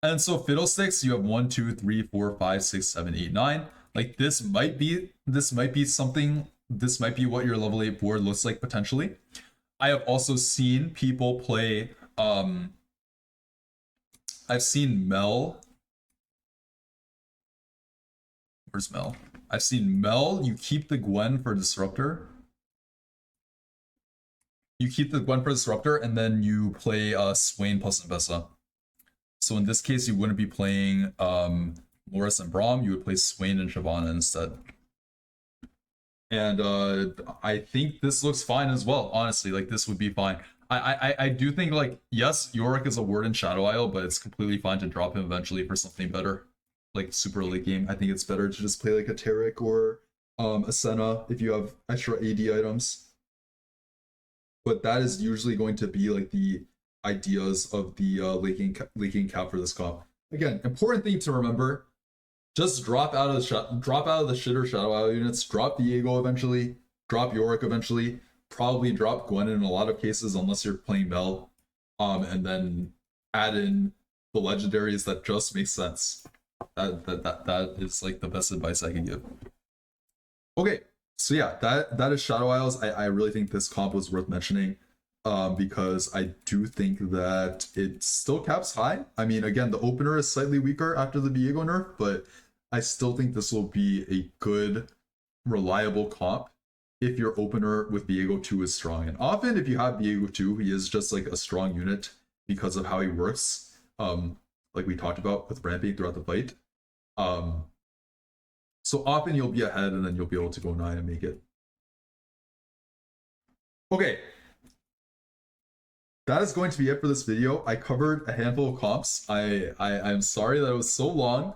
And so Fiddlesticks, you have 1, 2, 3, 4, 5, 6, 7, 8, 9. Like, this might be something. This might be what your level 8 board looks like potentially. I have also seen people play. I've seen Mel. Where's Mel? I've seen Mel. You keep the Gwen for Disruptor. You keep the Gwen for Disruptor, and then you play Swain plus Mbessa. So in this case, you wouldn't be playing Loris and Braum. You would play Swain and Shyvana instead. And I think this looks fine as well. Honestly, like, this would be fine. I do think, like, yes, Yorick is a Warden Shadow Isle, but it's completely fine to drop him eventually for something better. Like, super late game, I think it's better to just play like a Taric or a Senna if you have extra AD items. But that is usually going to be like the ideas of the late game cap for this comp. Again, important thing to remember: just drop out of the shitter Shadow Isle units. Drop Viego eventually. Drop Yorick eventually. Probably drop Gwen in a lot of cases unless you're playing Bell. And then add in the legendaries that just make sense. That is like the best advice I can give. Okay, so yeah, that is Shadow Isles. I really think this comp was worth mentioning. because I do think that it still caps high. I mean, again, the opener is slightly weaker after the Viego nerf, but I still think this will be a good, reliable comp if your opener with Viego 2 is strong. And often, if you have Viego 2, he is just like a strong unit because of how he works, like we talked about with ramping throughout the fight. So often you'll be ahead and then you'll be able to go 9 and make it. Okay, that is going to be it for this video. I covered a handful of comps. I'm sorry that it was so long,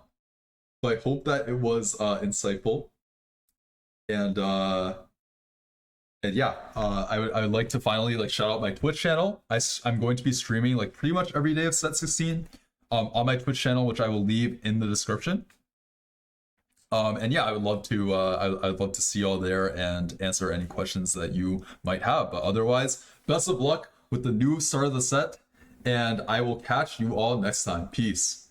but I hope that it was insightful. And yeah, I would like to finally like shout out my Twitch channel. I'm going to be streaming like pretty much every day of set 16 on my Twitch channel, which I will leave in the description. And yeah, I would love to I'd love to see y'all there and answer any questions that you might have. But otherwise, best of luck with the new start of the set, and I will catch you all next time. Peace.